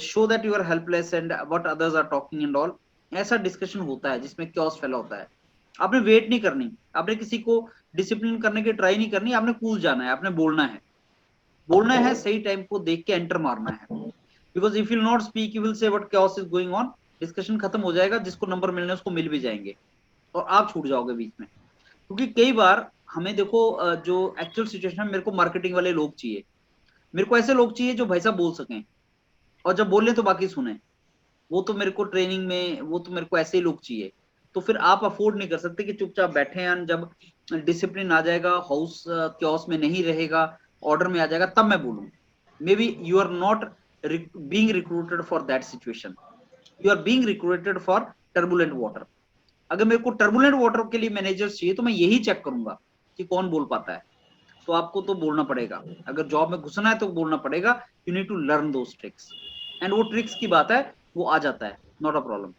show that you are helpless and what others are talking and all. ऐसा डिस्कशन होता है जिसमें क्योस फैला होता है। आपने वेट नहीं करनी, आपने किसी को डिसिप्लिन करने की ट्राई नहीं करनी, आपने कूल जाना है, आपने बोलना है, सही टाइम को देख के एंटर मारना है। Because if you not speak you will say what chaos is going on, discussion खत्म हो जाएगा, जिसको नंबर मिलने उसको मिल भी जाएंगे और आप छूट जाओगे बीच में। क्योंकि कई बार हमें देखो, जो एक्चुअल सिचुएशन में मेरे को मार्केटिंग वाले लोग चाहिए, मेरे को ऐसे लोग चाहिए जो भाई साहब बोल सकें, और जब बोले तो बाकी सुने। वो तो मेरे को ट्रेनिंग में, वो तो मेरे को ऐसे ही लोग चाहिए। तो फिर आप अफोर्ड नहीं कर सकते कि चुपचाप बैठे हैं, जब डिसिप्लिन आ जाएगा, हाउस क्योस में नहीं रहेगा, ऑर्डर में आ जाएगा, तब मैं बोलूँ। Maybe you are not being recruited for that situation, you are being recruited for turbulent water. अगर मेरे को टर्बुलेंट वाटर के लिए मैनेजर चाहिए तो मैं यही चेक करूंगा कि कौन बोल पाता है। तो आपको तो बोलना पड़ेगा, अगर जॉब में घुसना है तो बोलना पड़ेगा। You need to learn those tricks, and वो ट्रिक्स की बात है, वो आ जाता है, नॉट अ प्रॉब्लम।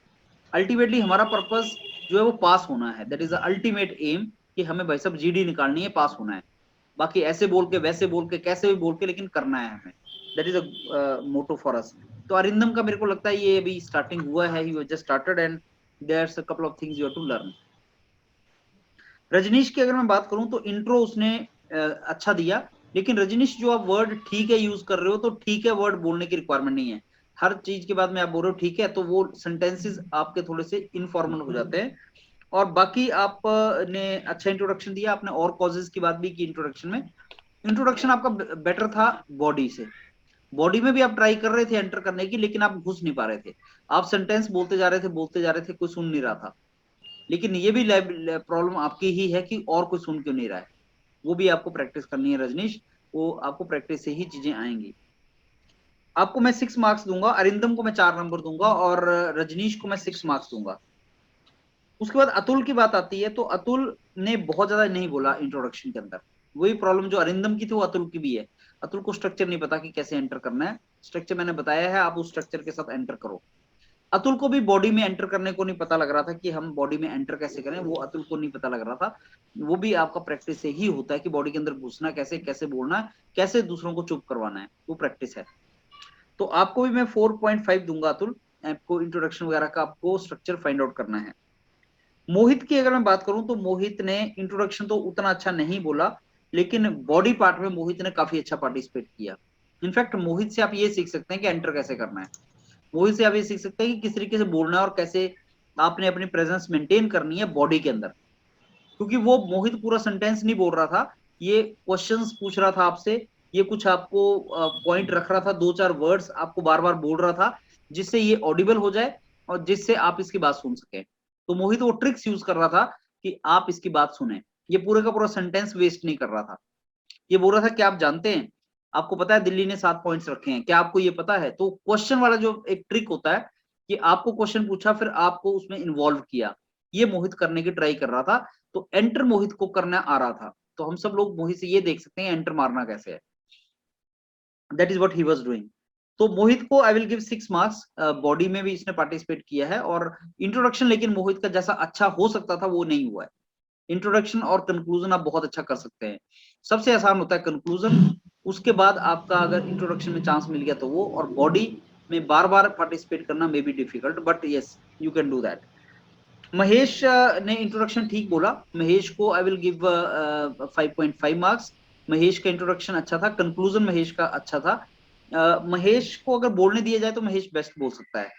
अल्टीमेटली हमारा पर्पस जो है वो पास होना है, that is the ultimate aim, कि हमें भाई साहब जीडी निकालनी है, पास होना है। बाकी ऐसे बोल के, वैसे बोल के, कैसे भी बोल के, लेकिन करना है हमें, that is a motto for us. तो अरिंदम का मेरे को लगता है ये अभी स्टार्टिंग हुआ है, he was just started and there's a couple of things you have to learn. Rajneesh की अगर मैं बात करूं तो इंट्रो उसने अच्छा दिया, लेकिन रजनीश जो आप वर्ड ठीक है यूज कर रहे हो, तो ठीक है वर्ड बोलने की रिक्वायरमेंट नहीं है। हर चीज के बाद में आप बोल रहे हो ठीक है, तो वो सेंटेंसेस आपके थोड़े से इनफॉर्मल हो जाते हैं। और बाकी आपने अच्छा इंट्रोडक्शन दिया, आपने और कॉजेज की बात भी की इंट्रोडक्शन में। इंट्रोडक्शन आपका बेटर था बॉडी से। बॉडी में भी आप ट्राई कर रहे थे एंटर करने की, लेकिन आप घुस नहीं पा रहे थे, आप सेंटेंस बोलते जा रहे थे, कोई सुन नहीं रहा था। लेकिन ये भी प्रॉब्लम आपकी ही है कि और कोई सुन क्यों नहीं रहा है, वो भी आपको प्रैक्टिस करनी है रजनीश, वो आपको प्रैक्टिस से ही चीजें आएंगी। आपको मैं 6 मार्क्स दूंगा, अरिंदम को मैं 4 नंबर दूंगा और रजनीश को मैं 6 मार्क्स दूंगा। उसके बाद अतुल की बात आती है, तो अतुल ने बहुत ज्यादा नहीं बोला इंट्रोडक्शन के अंदर। वही प्रॉब्लम जो अरिंदम की थी वो अतुल की भी है। अतुल को स्ट्रक्चर नहीं पता कि कैसे एंटर करना है। स्ट्रक्चर मैंने बताया है, आप उस स्ट्रक्चर के साथ एंटर करो। अतुल को भी बॉडी में एंटर करने को नहीं पता लग रहा था कि हम बॉडी में एंटर कैसे करें, वो अतुल को नहीं पता लग रहा था। वो भी आपका प्रैक्टिस से ही होता है कि बॉडी के अंदर घुसना कैसे, कैसे बोलना है, कैसे दूसरों को चुप करवाना है, वो प्रैक्टिस है। तो आपको भी मैं 4.5 दूंगा अतुल, आपको इंट्रोडक्शन वगैरह का आपको स्ट्रक्चर फाइंड आउट करना है। मोहित की अगर मैं बात करूं तो मोहित ने इंट्रोडक्शन तो उतना अच्छा नहीं बोला, लेकिन बॉडी पार्ट में मोहित ने काफी अच्छा पार्टिसिपेट किया। इनफैक्ट मोहित से आप ये सीख सकते हैं कि एंटर कैसे करना है। मोहित से आप ये सीख सकते हैं कि किस तरीके से बोलना है और कैसे आपने अपनी प्रेजेंस मेंटेन करनी है बॉडी के अंदर। क्योंकि वो मोहित पूरा सेंटेंस नहीं बोल रहा था, ये क्वेश्चंस पूछ रहा था आपसे, ये कुछ आपको पॉइंट रख रहा था, 2-4 वर्ड्स आपको बार बार बोल रहा था, जिससे ये ऑडिबल हो जाए और जिससे आप इसकी बात सुन सके। तो मोहित वो ट्रिक्स यूज कर रहा था कि आप इसकी बात सुने, ये पूरे का पूरा सेंटेंस वेस्ट नहीं कर रहा था। ये बोल रहा था कि आप जानते हैं, आपको पता है दिल्ली ने 7 पॉइंट्स रखे हैं, क्या आपको ये पता है? तो क्वेश्चन वाला जो एक ट्रिक होता है कि आपको क्वेश्चन पूछा फिर आपको उसमें इन्वॉल्व किया, ये मोहित करने की ट्राई कर रहा था। तो एंटर मोहित को करना आ रहा था, तो हम सब लोग मोहित से ये देख सकते हैं एंटर मारना कैसे है। That is what he was doing. तो मोहित को I will give 6 marks. Body में भी इसने पार्टिसिपेट किया है और इंट्रोडक्शन लेकिन मोहित का जैसा अच्छा हो सकता था वो नहीं हुआ है। इंट्रोडक्शन और कंक्लूजन आप बहुत अच्छा कर सकते हैं, सबसे आसान होता है कंक्लूजन, उसके बाद आपका अगर इंट्रोडक्शन में चांस मिल गया तो वो, और बॉडी में बार बार पार्टिसिपेट करना may be difficult, but yes you can do that. Mahesh ने इंट्रोडक्शन ठीक बोला, महेश को I will give 5.5 marks. Mahesh का इंट्रोडक्शन अच्छा था, कंक्लूजन महेश का अच्छा था। महेश को अगर बोलने दिया जाए तो महेश बेस्ट बोल सकता है,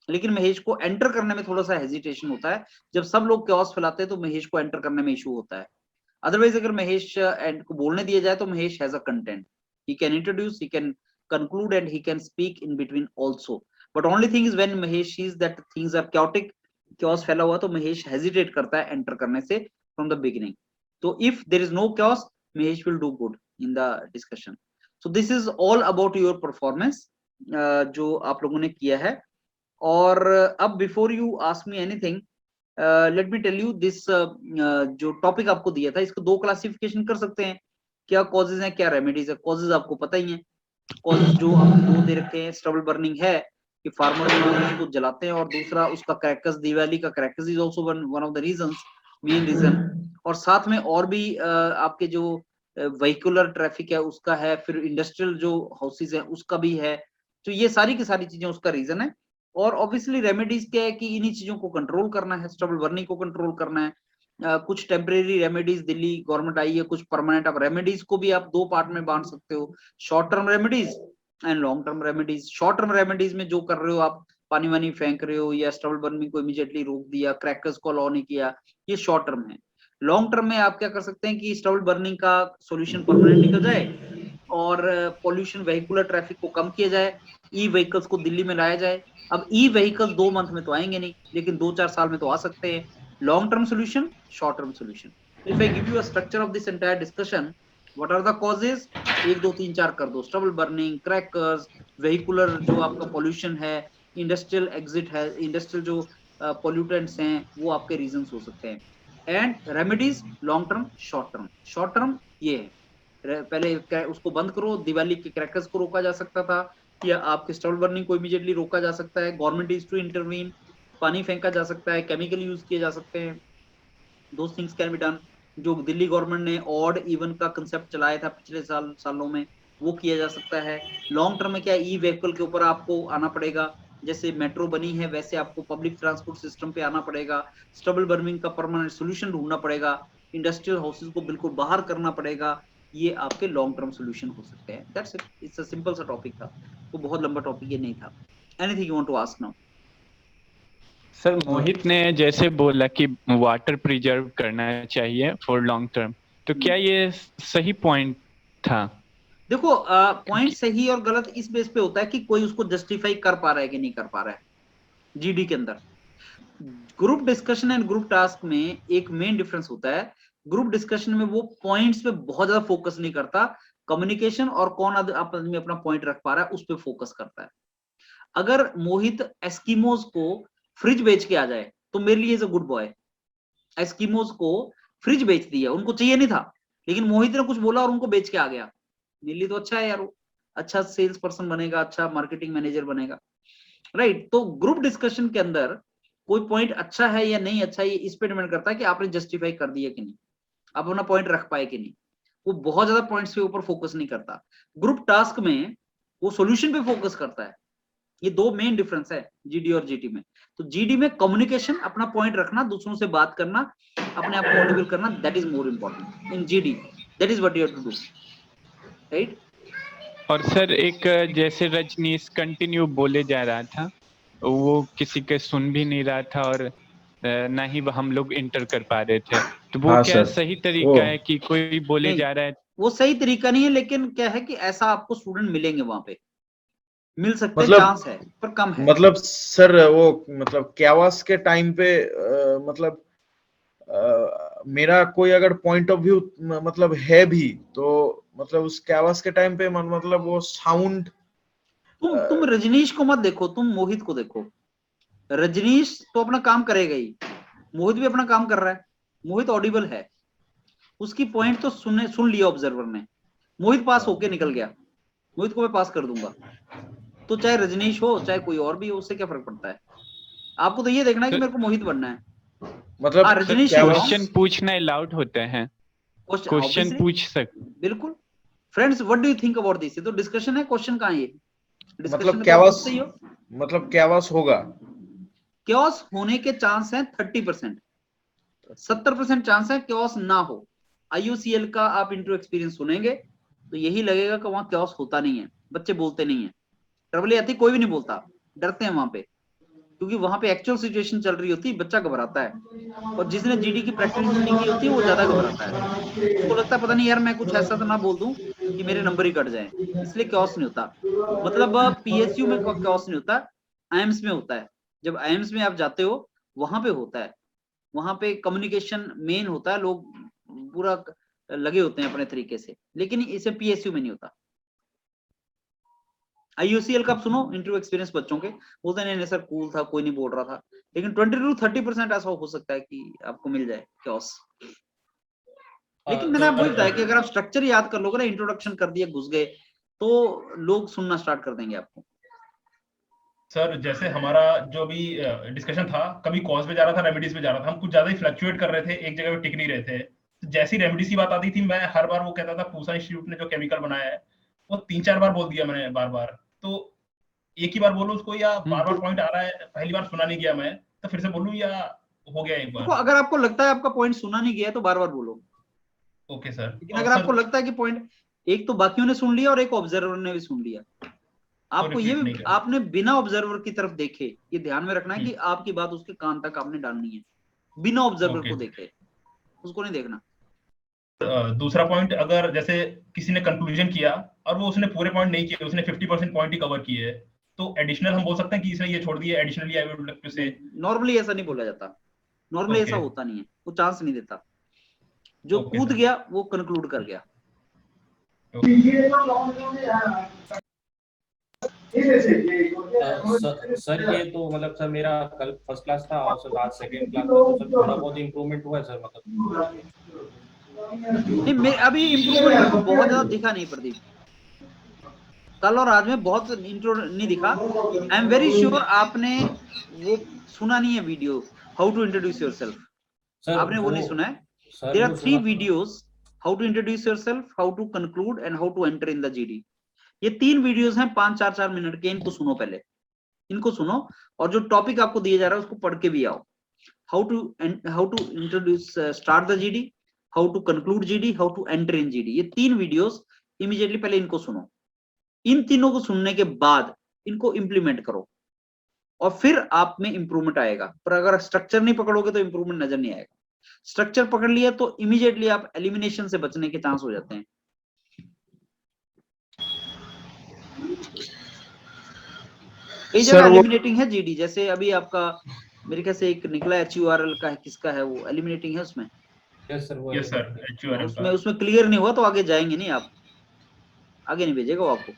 लेकिन महेश को एंटर करने में थोड़ा सा हेजिटेशन होता है। जब सब लोग chaos फैलाते हैं तो महेश को एंटर करने में इशू होता है। अदरवाइज अगर महेश को बोलने दिया जाए तो Mahesh has a content, he can introduce, he can conclude and he can speak in between also, but only thing is when Mahesh sees that things are chaotic, chaos फैला हुआ, तो महेश hesitate करता है एंटर करने से from the beginning. तो if there is no chaos, Mahesh will do good in the discussion. So this is all about your performance जो आप लोगों ने किया है। और अब before you ask me anything, let me tell you this, जो टॉपिक आपको दिया था इसको 2 क्लासिफिकेशन कर सकते हैं, क्या कॉजेज हैं क्या रेमेडीज है। कॉजेज आपको पता ही है, कॉजेज जो आपको 2 दे रखे हैं, स्टबल बर्निंग है कि फार्मर उसको जलाते हैं, और दूसरा उसका क्रैकर्स, दिवाली का crackers is also one of the reasons, main reason. और साथ में और भी आपके जो व्हीकुलर ट्रैफिक है उसका है, फिर इंडस्ट्रियल जो हाउसेज है उसका भी है। तो ये सारी की सारी चीजें उसका रीजन है। और ऑब्वियसली रेमेडीज क्या है कि इन्हीं चीजों को कंट्रोल करना है, स्टबल बर्निंग को कंट्रोल करना है। कुछ टेम्परेरी रेमेडीज दिल्ली गवर्नमेंट आई है, कुछ परमानेंट। अब रेमेडीज को भी आप 2 पार्ट में बांट सकते हो, short term remedies and long term remedies. Short term remedies में जो कर रहे हो आप, पानी वानी फेंक रहे हो या स्टबल बर्निंग को इमीडिएटली रोक दिया, क्रैकर्स को अलाउ नहीं किया, ये शॉर्ट टर्म है। लॉन्ग टर्म में आप क्या कर सकते हैं कि स्टबल बर्निंग का सोल्यूशन परमानेंट निकल जाए और पॉल्यूशन व्हीकुलर ट्रैफिक को कम किया जाए, ई व्हीकल्स को दिल्ली में लाया जाए। अब ई व्हीकल्स 2 मंथ में तो आएंगे नहीं, लेकिन 2-4 साल में तो आ सकते हैं। Long term solution, short term solution. If I give you a structure of this entire discussion, what are the causes, 1 2 3 4 कर दो, स्टबल बर्निंग, क्रैकर्स, व्हीकुलर जो आपका पॉल्यूशन है, इंडस्ट्रियल एग्जिट है, इंडस्ट्रियल जो पॉल्यूटेंट्स हैं वो आपके रीजंस हो सकते हैं। And remedies long term, short term. Short term ये है, पहले उसको बंद करो, दिवाली के क्रैकर्स को रोका जा सकता था, या आपके स्टबल बर्निंग को इमीडिएटली रोका जा सकता है, गवर्नमेंट इज टू इंटरवीन, पानी फेंका जा सकता है, केमिकल यूज किए जा सकते हैं, those things can be done. जो दिल्ली गवर्नमेंट ने ऑड इवन का कंसेप्ट चलाया था पिछले सालों में, वो किया जा सकता है। लॉन्ग टर्म में क्या, ई व्हीकल के ऊपर आपको आना पड़ेगा, जैसे मेट्रो बनी है वैसे आपको पब्लिक ट्रांसपोर्ट सिस्टम पे आना पड़ेगा, स्टबल बर्निंग का परमानेंट सोल्यूशन ढूंढना पड़ेगा, इंडस्ट्रियल हाउसेज को बिल्कुल बाहर करना पड़ेगा। ये आपके लॉन्ग टर्म सोल्यूशन हो सकते हैं। That's it, it's a simple सा टॉपिक था, वो बहुत लंबा टॉपिक ये नहीं था। Anything you want to ask now? Sir Mohit ने जैसे बोला कि वाटर प्रिजर्व करना चाहिए फॉर लॉन्ग टर्म, तो क्या ये सही पॉइंट था? देखो पॉइंट सही और गलत इस बेस पे होता है कि कोई उसको जस्टिफाई कर पा रहा है कि नहीं कर पा रहा है। जीडी के अंदर group discussion and group task में एक मेन डिफरेंस होता है, ग्रुप डिस्कशन में वो पॉइंट्स पे बहुत ज्यादा फोकस नहीं करता, कम्युनिकेशन और कौन आदमी अपना पॉइंट रख पा रहा है उस पे फोकस करता है। अगर मोहित एस्किमोज को फ्रिज बेच के आ जाए तो मेरे लिए is a good boy. Eskimos को फ्रिज बेच दिया, उनको चाहिए नहीं था, लेकिन मोहित ने कुछ बोला और उनको बेच के आ गया, मेरे लिए तो अच्छा है यार, वो अच्छा सेल्स पर्सन बनेगा, अच्छा मार्केटिंग मैनेजर बनेगा, राइट। तो ग्रुप डिस्कशन के अंदर कोई पॉइंट अच्छा है या नहीं अच्छा है, ये इस पे डिपेंड करता है कि आपने जस्टिफाई कर दिया कि नहीं, आप अपना पॉइंट रख पाए कि नहीं। वो बहुत ज्यादा पॉइंट्स के ऊपर फोकस नहीं करता। ग्रुप टास्क में वो सॉल्यूशन पे फोकस करता है। ये 2 मेन डिफरेंस है जीडी और जीटी में। तो जीडी में कम्युनिकेशन, अपना पॉइंट रखना, दूसरों से बात करना, अपने आप को मोटिवेट करना, that is more important in GD, that is what you have to do, right. और सर एक जैसे रजनीश कंटिन्यू बोले जा रहा था, वो किसी के सुन भी नहीं रहा था और ना ही हम लोग इंटर कर पा रहे थे, तो वो क्या सही तरीका है कि कोई बोले जा रहा है? वो सही तरीका नहीं है, लेकिन क्या है कि ऐसा आपको स्टूडेंट मिलेंगे, वहां पे मिल सकते हैं, चांस है पर कम है। मतलब सर वो मतलब कैवास के टाइम पे मतलब मेरा कोई अगर पॉइंट ऑफ व्यू मतलब है भी, तो मतलब उस कैवास के टाइम पे मतलब वो साउंड। तुम रजनीश को मत देखो, तुम मोहित को देखो। रजनीश तो अपना काम करेगा ही, मोहित भी अपना काम कर रहा है। मोहित ऑडिबल है, उसकी पॉइंट तो सुन लिया ऑब्जर्वर ने। मोहित पास होके निकल गया, मोहित को मैं पास कर दूंगा। तो चाहे रजनीश हो चाहे कोई और भी हो, उससे क्या फर्क पड़ता है? आपको तो ये देखना है कि मेरे को मोहित बनना है। मतलब रजनीश क्वेश्चन पूछना अलाउड होता है, क्वेश्चन पूछ सकते। बिल्कुल। Friends, what do you think about this? ये तो डिस्कशन है, क्वेश्चन कहाँ है ये? मतलब कैवास होगा। क्योस होने के चांस हैं 30%, 70% चांस है क्योस ना हो। IUCL का आप इंट्रो एक्सपीरियंस सुनेंगे तो यही लगेगा कि वहां क्योस होता नहीं है, बच्चे बोलते नहीं है। ट्रबल कोई भी नहीं बोलता, डरते हैं वहां पे, क्योंकि वहां पे एक्चुअल सिचुएशन चल रही होती है, बच्चा घबराता है। और जिसने जीडी की प्रैक्टिस नहीं की होती है वो ज्यादा घबराता है, उसको लगता है पता नहीं यार मैं कुछ ऐसा तो ना बोल दूं कि मेरे नंबर ही कट जाए, इसलिए क्योस नहीं होता। मतलब PSU में क्योस नहीं होता, IIMS में होता है। जब IIMS में आप जाते हो वहां पे होता है, वहां पे कम्युनिकेशन मेन होता है, लोग पूरा लगे होते हैं अपने तरीके से, लेकिन इसे PSU में नहीं होता। IUCL का आप सुनो इंटरव्यू एक्सपीरियंस बच्चों के, बोलते नहीं नहीं सर कूल था, कोई नहीं बोल रहा था, लेकिन 20 to 30% ऐसा हो सकता है कि आपको मिल जाए क्योस। लेकिन मैंने आपको बताया कि अगर आप स्ट्रक्चर याद कर लोगे ना, इंट्रोडक्शन कर दिया घुस गए, तो लोग सुनना स्टार्ट कर देंगे आपको। सर जैसे हमारा जो भी डिस्कशन था, कभी कॉज पे जा रहा था, रेमेडीज पे जा रहा था, हम कुछ ज्यादा ही फ्लक्चुएट कर रहे थे, एक जगह पे टिक नहीं रहे थे। तो जैसी रेमेडीज की बात आती थी, मैं हर बार वो कहता था पूसा इंस्टीट्यूट ने जो केमिकल बनाया है, वो 3-4 बार बोल दिया मैंने बार बार। तो एक ही बार बोलूं उसको, या बार बार पॉइंट आ रहा है, पहली बार सुना नहीं गया मैं तो फिर से बोलूं, या हो गया एक बार? अगर आपको लगता है आपका पॉइंट सुना नहीं गया है तो बार बार बोलो। Okay sir. लेकिन अगर आपको लगता है कि पॉइंट एक तो बाकियों ने सुन लिया और एक ऑब्जर्वर ने भी सुन लिया, आपको ये भी आपने बिना ऑब्जर्वर की तरफ देखे ये ध्यान में रखना है कि आपकी बात उसके कान तक आपने डालनी है, बिना ऑब्जर्वर को देखे, उसको नहीं देखना। दूसरा पॉइंट, अगर जैसे किसी ने कंक्लूजन किया और वो उसने पूरे पॉइंट नहीं किए, उसने 50% पॉइंट ही कवर किए, तो एडिशनल हम बोल सकते हैं कि इसने ये छोड़ दिया, additionally I would like to say. Normally ऐसा नहीं बोला जाता, नॉर्मली ऐसा होता नहीं है, वो चांस नहीं देता। जो कूद गया वो कंक्लूड कर गया। सर ये तो मतलब सर मेरा कल फर्स्ट क्लास था और सर आज सेकंड क्लास था, तो सर थोड़ा बहुत इम्प्रूवमेंट हुआ है सर, मतलब नहीं अभी इम्प्रूवमेंट बहुत ज्यादा दिखा नहीं प्रदीप, कल और आज में बहुत इंट्रो नहीं दिखा। आई एम वेरी श्योर आपने वो सुना नहीं है video, how to introduce yourself, आपने वो नहीं सुना है। There are 3 videos, how to introduce yourself, how to conclude and how to enter in the GD। ये 3 वीडियोस हैं 5-4 मिनट के, इनको सुनो, पहले इनको सुनो और जो टॉपिक आपको दिया जा रहा है उसको पढ़ के भी आओ। How to introduce start the GD, how to conclude GD, how to enter in GD। ये 3 वीडियोस इमीडिएटली पहले इनको सुनो। इन तीनों को सुनने के बाद इनको इंप्लीमेंट करो और फिर आप में इंप्रूवमेंट आएगा। पर अगर स्ट्रक्चर नहीं पकड़ोगे तो इंप्रूवमेंट नजर नहीं आएगा। स्ट्रक्चर पकड़ लिया तो इमीडिएटली आप एलिमिनेशन से बचने के चांस हो जाते हैं। कई जगह एलिमिनेटिंग है GD, जैसे अभी आपका मेरे ख्याल से एक निकला HURL का है, किसका है वो, एलिमिनेटिंग है उसमें। यस सर HURL उसमें क्लियर नहीं हुआ तो आगे जाएंगे नहीं, आप आगे नहीं भेजेगा वो आपको।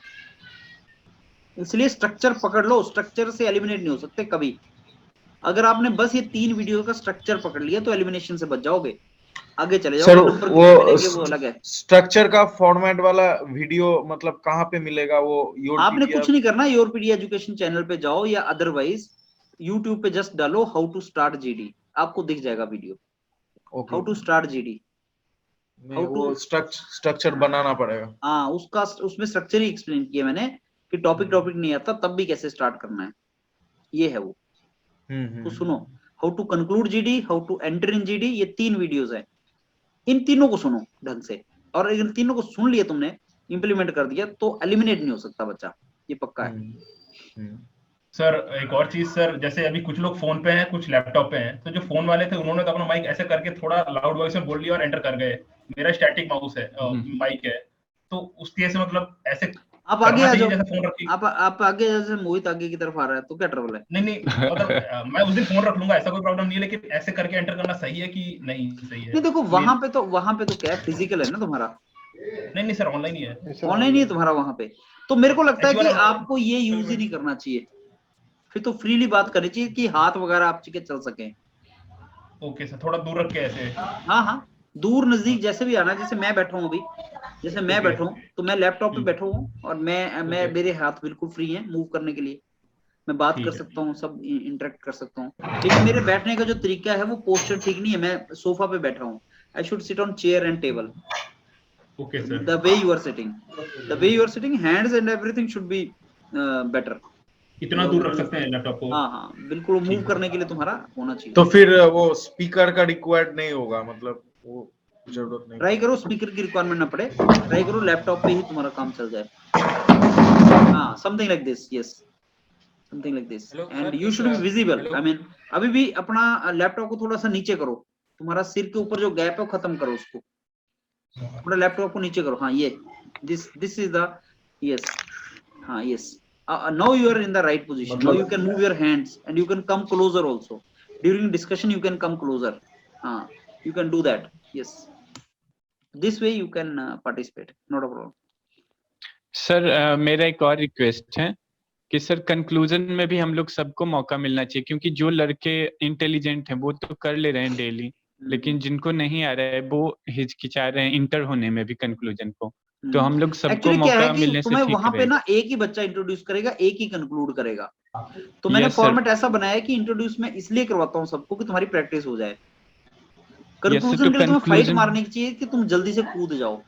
इसलिए स्ट्रक्चर पकड़ लो, स्ट्रक्चर से एलिमिनेट नहीं हो सकते कभी। अगर आपने बस ये 3 वीडियो का स्ट्रक्चर पकड़ लिया तो एलिमिनेशन से बच जाओगे, आगे चले जाओगे। नंबर वो अलग है। स्ट्रक्चर का फॉर्मेट वाला वीडियो मतलब कहाँ पे मिलेगा वो? आपने कुछ नहीं करना, योरपीडिया एजुकेशन चैनल पे जाओ या अदरवाइज यूट्यूब पे जस्ट डालो हाउ टू स्टार्ट GD, आपको दिख जाएगा video. How to start GD, वो स्ट्रक्चर बनाना पड़ेगा। हाँ, उसमें स्ट्रक्चर ही एक्सप्लेन किया मैंने कि टॉपिक नहीं आता तब भी कैसे स्टार्ट करना है, ये है वो। तो सुनो, how to conclude GD, how to enter in GD, ये 3 वीडियोस हैं। इन तीनों को सुनो ढंग से, और इन तीनों को सुन लिया तुमने, इंप्लीमेंट कर दिया तो एलिमिनेट नहीं हो सकता बच्चा, ये पक्का है। सर एक और चीज सर, जैसे अभी कुछ लोग फोन पे हैं, कुछ लैपटॉप पे हैं, तो जो फोन वाले थे उन्होंने तो अपना माइक ऐसे करके थोड़ा लाउड वॉइस में बोल लिया और एंटर कर गए। मेरा स्टैटिक माउस है, माइक है, तो उसकी ऐसे मतलब ऐसे आप आगे आ जाओ, जैसे फोन रख के। आप आगे, जैसे मोहित आगे की तरफ आ रहा है तो क्या ट्रबल है? नहीं मतलब मैं उस दिन फोन रख लूंगा, ऐसा कोई प्रॉब्लम नहीं है, लेकिन ऐसे करके एंटर करना सही है कि नहीं सही है? नहीं देखो, वहां पे तो क्या है, फिजिकल है ना तुम्हारा। नहीं सर, ऑनलाइन ही है। ऑनलाइन ही है तुम्हारा वहां पे, तो मेरे को लगता है कि Actually, आपको ये यूज ही नहीं करना चाहिए, फिर तो फ्रीली बात करनी चाहिए कि हाथ वगैरह आप के चल सके। ओके सर, थोड़ा दूर रख के ऐसे। हाँ, दूर नजदीक जैसे भी आना, जैसे मैं बैठा हूँ अभी, जैसे मैं बैठा हूँ तो मैं लैपटॉप पे बैठा हूँ और मैं मेरे हाथ बिल्कुल फ्री हैं मूव करने के लिए, मैं बात कर सकता हूँ, सब इंटरेक्ट कर सकता हूँ, लेकिन मेरे बैठने का जो तरीका है वो पोस्चर ठीक नहीं है, मैं सोफा पे बैठा हूँ, I should sit on chair and table. Okay sir, the way you are sitting, hands and everything should be better। इतना दूर रख सकते हैं लैपटॉप को? हाँ बिल्कुल, मूव करने के लिए तुम्हारा होना चाहिए। तो फिर वो स्पीकर का रिक्वायर्ड नहीं होगा, मतलब वो जरूरत नहीं। ट्राई करो स्पीकर की रिक्वायरमेंट ना पड़े, ट्राई करो लैपटॉप पे ही तुम्हारा काम चल जाए। हाँ, something like this, yes, something like this, and you should be visible. I mean अभी भी अपना लैपटॉप को थोड़ा सा नीचे करो, तुम्हारा सिर के ऊपर जो गैप है वो खत्म करो, उसको थोड़ा लैपटॉप को नीचे करो। हाँ, ये दिस इज द, यस, हाँ, yes, now you are in the right position, now you can move your hands and you can come closer also during discussion, you can come closer, you can do that, yes, this way you can participate, not a problem। Sir मेरा एक और request है कि sir conclusion में भी हम लोग सबको मौका मिलना चाहिए, क्योंकि जो लड़के इंटेलिजेंट हैं वो तो कर ले रहे हैं डेली, लेकिन जिनको नहीं आ रहा है वो हिचकिचा रहे हैं इंटर होने में भी कंक्लूजन को, तो हम लोग सबको एक्चुअली क्या है मौका कि मिलने से तुम्हें ठीक वहां पे रहेगा। ना एक ही बच्चा इंट्रोड्यूस करेगा, एक ही कंक्लूड करेगा, तो मैंने Yes, sir. फॉर्मेट ऐसा बनाया है कि इंट्रोड्यूस मैं इसलिए करवाता हूँ सबको कि तुम्हारी प्रैक्टिस हो जाए, कंक्लूजन तो के लिए तुम्हें फाइट conclusion- मारनी चाहिए कि तुम जल्दी से कूद जाओ,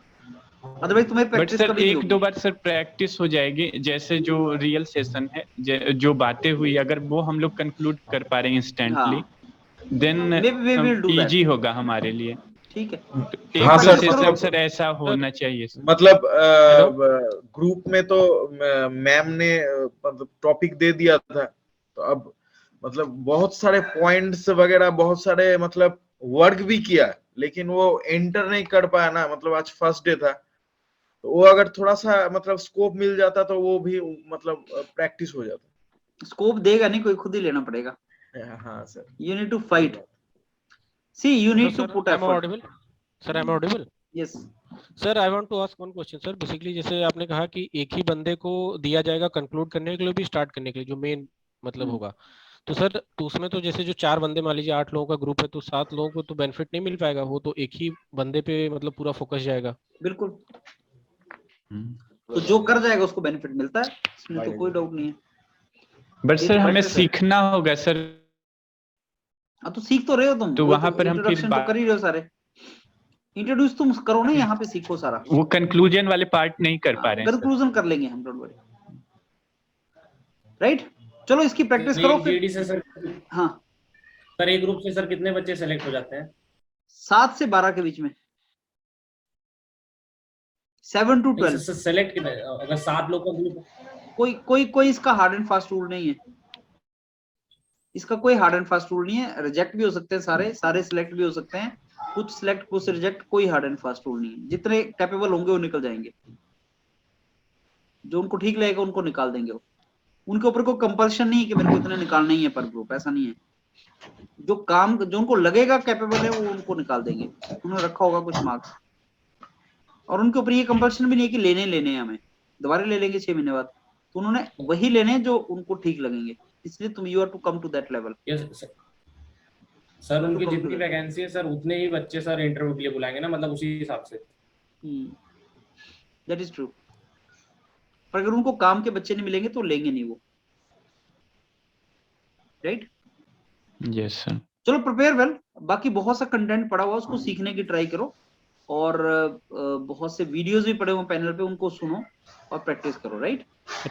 अदरवाइज तुम्हें बट प्रैक्टिस सर कभी नहीं एक होगी। दो बार सर प्रैक्टिस हो जाएगी, जैसे जो रियल सेशन है, जो बातें हुई अगर वो हम लोग कंक्लूड कर पा रहे हैं instantly, then we will do that। Easy होगा हमारे लिए। ठीक है, एक हाँ दो सर, सेशन मतलब सर ऐसा होना चाहिए सर। मतलब ग्रुप में तो मैम ने मतलब टॉपिक दे दिया था, तो अब मतलब बहुत सारे पॉइंट्स वगैरह, बहुत सारे मतलब वर्क भी किया, लेकिन वो एंटर नहीं कर पाया ना, मतलब आज फर्स्ट डे था, तो वो अगर थोड़ा सा मतलब स्कोप मिल जाता तो वो भी मतलब प्रैक्टिस हो जाता। स्कोप देगा नहीं कोई, खुद ही लेना पड़ेगा। हाँ sir, you need to fight, see you need to put Am I effort। audible? Sir, am I audible? yes sir I want to ask one question sir. Basically जैसे आपने कहा कि एक ही बंदे को दिया जाएगा कंक्लूड करने के लिए भी, स्टार्ट करने के लिए जो मेन मतलब होगा, तो सर तो उसमें तो जैसे जो 4 बंदे, मान लीजिए 8 लोगों का ग्रुप है, तो 7 लोगों को तो बेनिफिट नहीं मिल पाएगा, वो तो एक ही बंदे पे मतलब पूरा फोकस जाएगा। बिल्कुल, तो जो कर जाएगा उसको बेनिफिट मिलता है, इसमें तो कोई डाउट नहीं है। बट सर हमें practice है। सीखना होगा सर, तो सीख तो रहे हो तुम, तो वहां पर हम फिर इंट्रोडक्शन तो कर ही रहे हो, सारे इंट्रोड्यूस तुम करो ना, यहाँ पे सीखो सारा, वो कंक्लूजन वाले पार्ट नहीं कर पा रहे हैं सर। कंक्लूजन कर लेंगे हम, डोंट वरी, राइट। चलो इसकी प्रैक्टिस करो फिर। जीडी से सर, हाँ सर एक ग्रुप से सर कितने बच्चे सेलेक्ट हो जाते हैं? 7 से 12 के बीच में, 7 to 12। सेलेक्ट कितने, अगर 7 लोग का ग्रुप? कोई इसका हार्ड एंड फास्ट रूल नहीं है, इसका कोई हार्ड एंड फास्ट रूल नहीं है, रिजेक्ट भी हो सकते हैं, सारे सिलेक्ट भी हो सकते हैं, कुछ सिलेक्ट कुछ रिजेक्ट, कोई हार्ड एंड फास्ट रूल नहीं है, जितने कैपेबल होंगे वो निकल जाएंगे, जो उनको ठीक लगेगा उनको निकाल देंगे वो, उनके ऊपर कोई कंपल्शन नहीं है कि मेरे को इतने निकालना ही है पर ग्रुप, ऐसा नहीं है, जो उनको लगेगा कैपेबल है वो उनको निकाल देंगे, उन्होंने रखा होगा कुछ मार्क्स, और उनके ऊपर ये कंपल्शन भी नहीं है कि लेने हैं हमें, दोबारा ले लेंगे 6 महीने बाद, तो उन्होंने वही लेने जो उनको ठीक लगेंगे, इसलिए तुम you are to come to that level. Sir उनकी जितनी वैकेंसी है सर उतने ही बच्चे सर इंटरव्यू के लिए बुलाएंगे ना, मतलब उसी हिसाब से। दैट इज ट्रू, पर अगर उनको काम के बच्चे नहीं मिलेंगे तो लेंगे नहीं वो, राइट? Yes sir. चलो प्रिपेयर वेल, बाकी बहुत सा कंटेंट पड़ा हुआ उसको सीखने की ट्राई करो, और बहुत से वीडियोस भी पड़े हुए पैनल पे, उनको सुनो और प्रैक्टिस करो, राइट?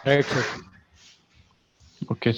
Right sir. ओके।